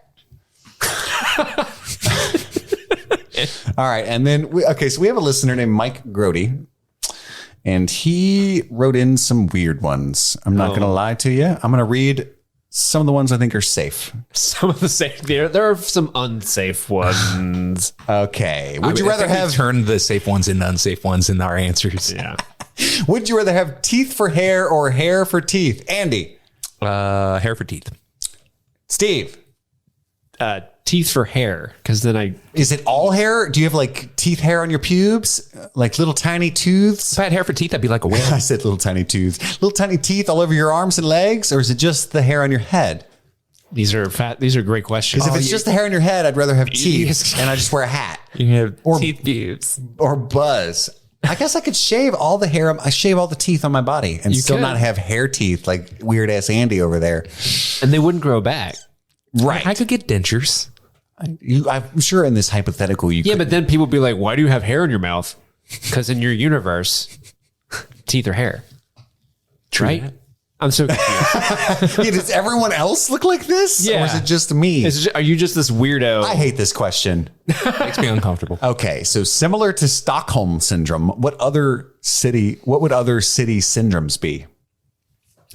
All right. And then, so we have a listener named Mike Grody, and he wrote in some weird ones. I'm not going to lie to you. I'm going to read some of the ones I think are safe. Some of the safe. There are some unsafe ones. Okay. Would you rather have turn the safe ones into unsafe ones in our answers? Yeah. Would you rather have teeth for hair or hair for teeth? Andy. Hair for teeth. Steve. Teeth for hair, because then Is it all hair? Do you have like teeth hair on your pubes? Like little tiny tooths? If I had hair for teeth, I'd be like a whale. I said little tiny tooths. Little tiny teeth all over your arms and legs? Or is it just the hair on your head? These are great questions. Because if it's just the hair on your head, I'd rather have teeth and I just wear a hat. You can have teeth pubes. Or buzz. I guess I could shave all the hair. I shave all the teeth on my body and still could. not have hair teeth like weird ass Andy over there. And they wouldn't grow back. Right. I could get dentures. I'm sure in this hypothetical you Yeah, could. but then people be like, why do you have hair in your mouth? Because in your universe, teeth are hair. Right? that. I'm so confused. Yeah, does everyone else look like this? Or Yeah. is it just me? Are you just this weirdo? I hate this question. Makes me uncomfortable. Okay, so similar to Stockholm syndrome, what would other city syndromes be?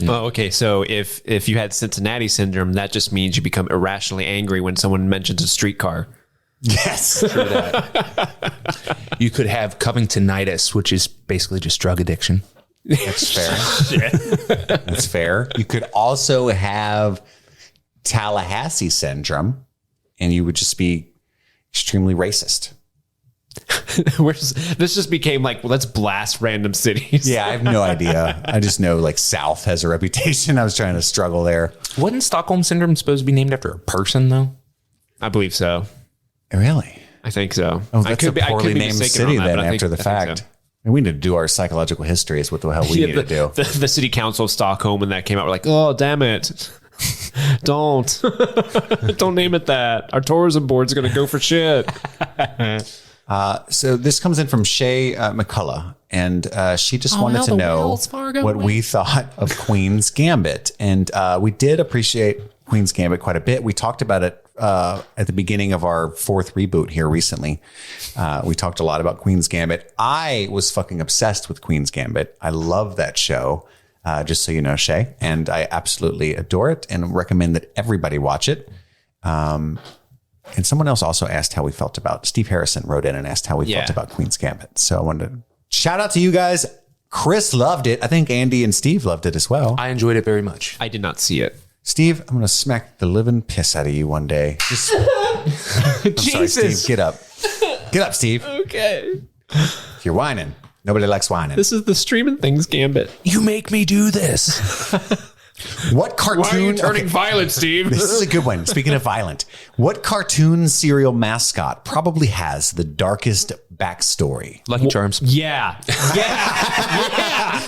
Oh, okay. So if you had Cincinnati syndrome, that just means you become irrationally angry when someone mentions a streetcar. Yes. You could have Covingtonitis, which is basically just drug addiction. That's fair. That's fair. You could also have Tallahassee syndrome, and you would just be extremely racist. This just became like, well, let's blast random cities. Yeah, I have no idea. I just know like South has a reputation. I was trying to struggle there. Wasn't Stockholm syndrome supposed to be named after a person, though? I believe so. Really? I think so. Oh, that's a poorly named mistaken city on that, then but after the I think fact. so. And we need to do our psychological history is what the hell we need to do. The city council of Stockholm, when that came out, we're like, oh, damn it. Don't name it that. Our tourism board's going to go for shit. So this comes in from Shay McCullough, and she just wanted to know what we thought of Queen's Gambit. And we did appreciate Queen's Gambit quite a bit. We talked about it at the beginning of our 4th reboot here recently. We talked a lot about Queen's Gambit. I was fucking obsessed with Queen's Gambit. I love that show, just so you know, Shay. And I absolutely adore it and recommend that everybody watch it. And someone else also asked how we felt about Steve Harrison wrote in and asked how we felt about Queen's Gambit. So I wanted to shout out to you guys. Chris loved it. I think Andy and Steve loved it as well. I enjoyed it very much. I did not see it. Steve, I'm going to smack the living piss out of you one day. I'm sorry, Steve. Get up. Get up, Steve. Okay. If you're whining, nobody likes whining. This is the Streaming Things Gambit. You make me do this. What cartoon? violent, Steve? This is a good one. Speaking of violent, what cartoon serial mascot probably has the darkest backstory? Lucky Charms. Yeah.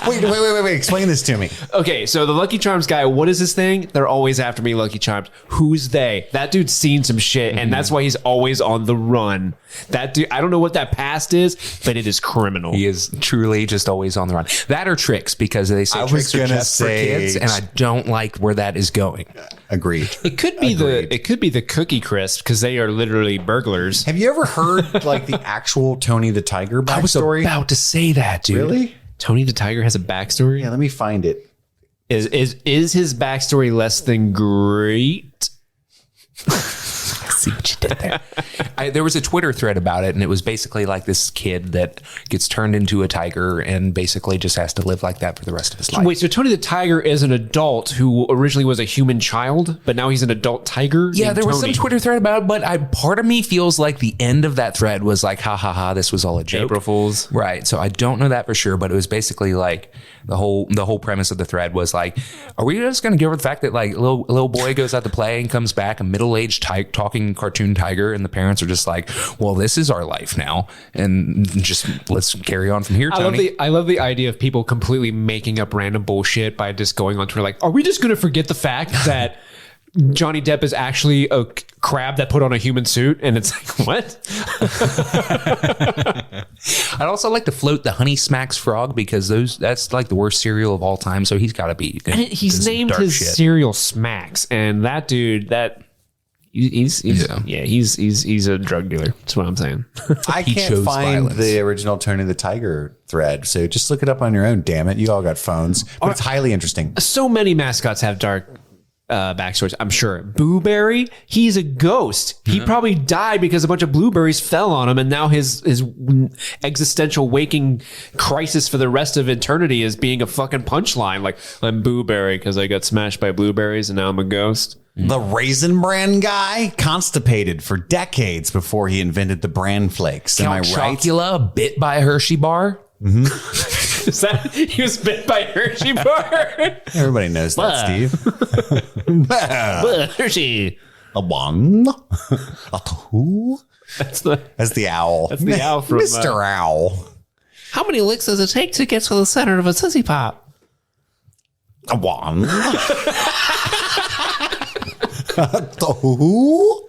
Wait. Explain this to me. Okay, so the Lucky Charms guy, what is his thing? They're always after me, Lucky Charms. Who's they? That dude's seen some shit, and that's why he's always on the run. That dude, I don't know what that past is, but it is criminal. He is truly just always on the run. That or tricks, because they say tricks are just for kids, and I don't like where that is going. Agreed. It could be the Cookie Crisp, because they are literally burglars. Have you ever heard like the actual Tony the Tiger backstory? I was about to say that, dude. Really? Tony the Tiger has a backstory? Yeah, let me find it. Is his backstory less than great? See what you did there. There was a Twitter thread about it, and it was basically like this kid that gets turned into a tiger and basically just has to live like that for the rest of his life. Wait, so Tony the Tiger is an adult who originally was a human child, but now he's an adult tiger? Yeah, named there was Tony. some Twitter thread about it, but part of me feels like the end of that thread was like, ha ha ha, this was all a joke. April Fools. Right. So I don't know that for sure, but it was basically like the whole premise of the thread was like, are we just going to give her the fact that like little boy goes out to play and comes back a middle-aged talking cartoon tiger, and the parents are just like, well, this is our life now, and just let's carry on from here, Tony. I love the idea of people completely making up random bullshit by just going on Twitter like, are we just going to forget the fact that Johnny Depp is actually a crab that put on a human suit? And it's like, what? I'd also like to float the Honey Smacks frog, because that's like the worst cereal of all time. So he's got to be. And he's named his cereal Smacks, and that dude, he's a drug dealer. That's what I'm saying. I can't find the original Tony the Tiger thread, so just look it up on your own. Damn it, you all got phones, but it's highly interesting. So many mascots have dark backstories, I'm sure. Blueberry, he's a ghost. He probably died because a bunch of blueberries fell on him, and now his existential waking crisis for the rest of eternity is being a fucking punchline. Like, I'm Blueberry because I got smashed by blueberries and now I'm a ghost. The Raisin Bran guy, constipated for decades before he invented the bran flakes. Am I Count right? Chocula bit by a Hershey bar. Is that he was bit by Hershey bar? Everybody knows that, Steve. Hershey. A one, a two. That's the owl. That's the owl from Mr. Owl. How many licks does it take to get to the center of a Tootsie Pop? A one. A two.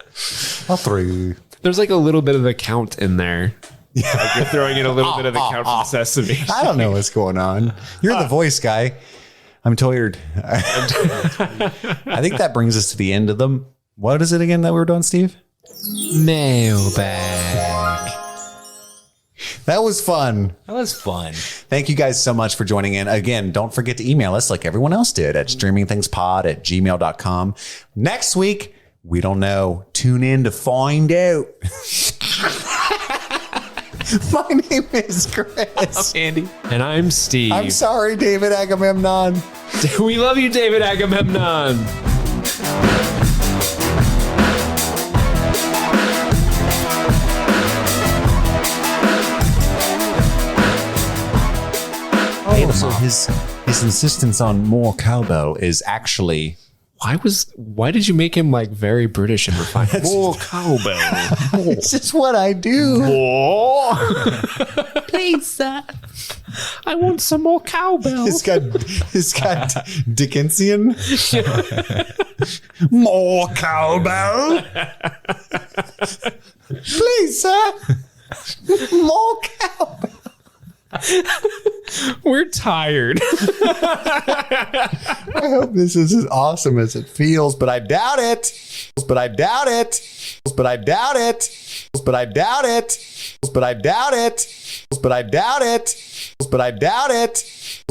A three. There's like a little bit of the count in there. Like you're throwing in a little bit of the count from Sesame. I don't know what's going on. You're the voice guy. I'm tired. I think that brings us to the end of them. What is it again that we were doing, Steve? Mailbag. That was fun. That was fun. Thank you guys so much for joining in. Again, don't forget to email us like everyone else did at streamingthingspod@gmail.com. Next week, we don't know. Tune in to find out. My name is Chris. I'm Andy. And I'm Steve. I'm sorry, David Agamemnon. We love you, David Agamemnon. Oh, so his insistence on more cowbell is actually... Why did you make him like very British and refined? More cowbell. It's just what I do. More. Please, sir. I want some more cowbell. It's got Dickensian. More cowbell. Please, sir. More cowbell. We're tired. I hope this is as awesome as it feels, but I doubt it. But I doubt it. But I doubt it. But I doubt it. But I doubt it. But I doubt it. But I doubt it.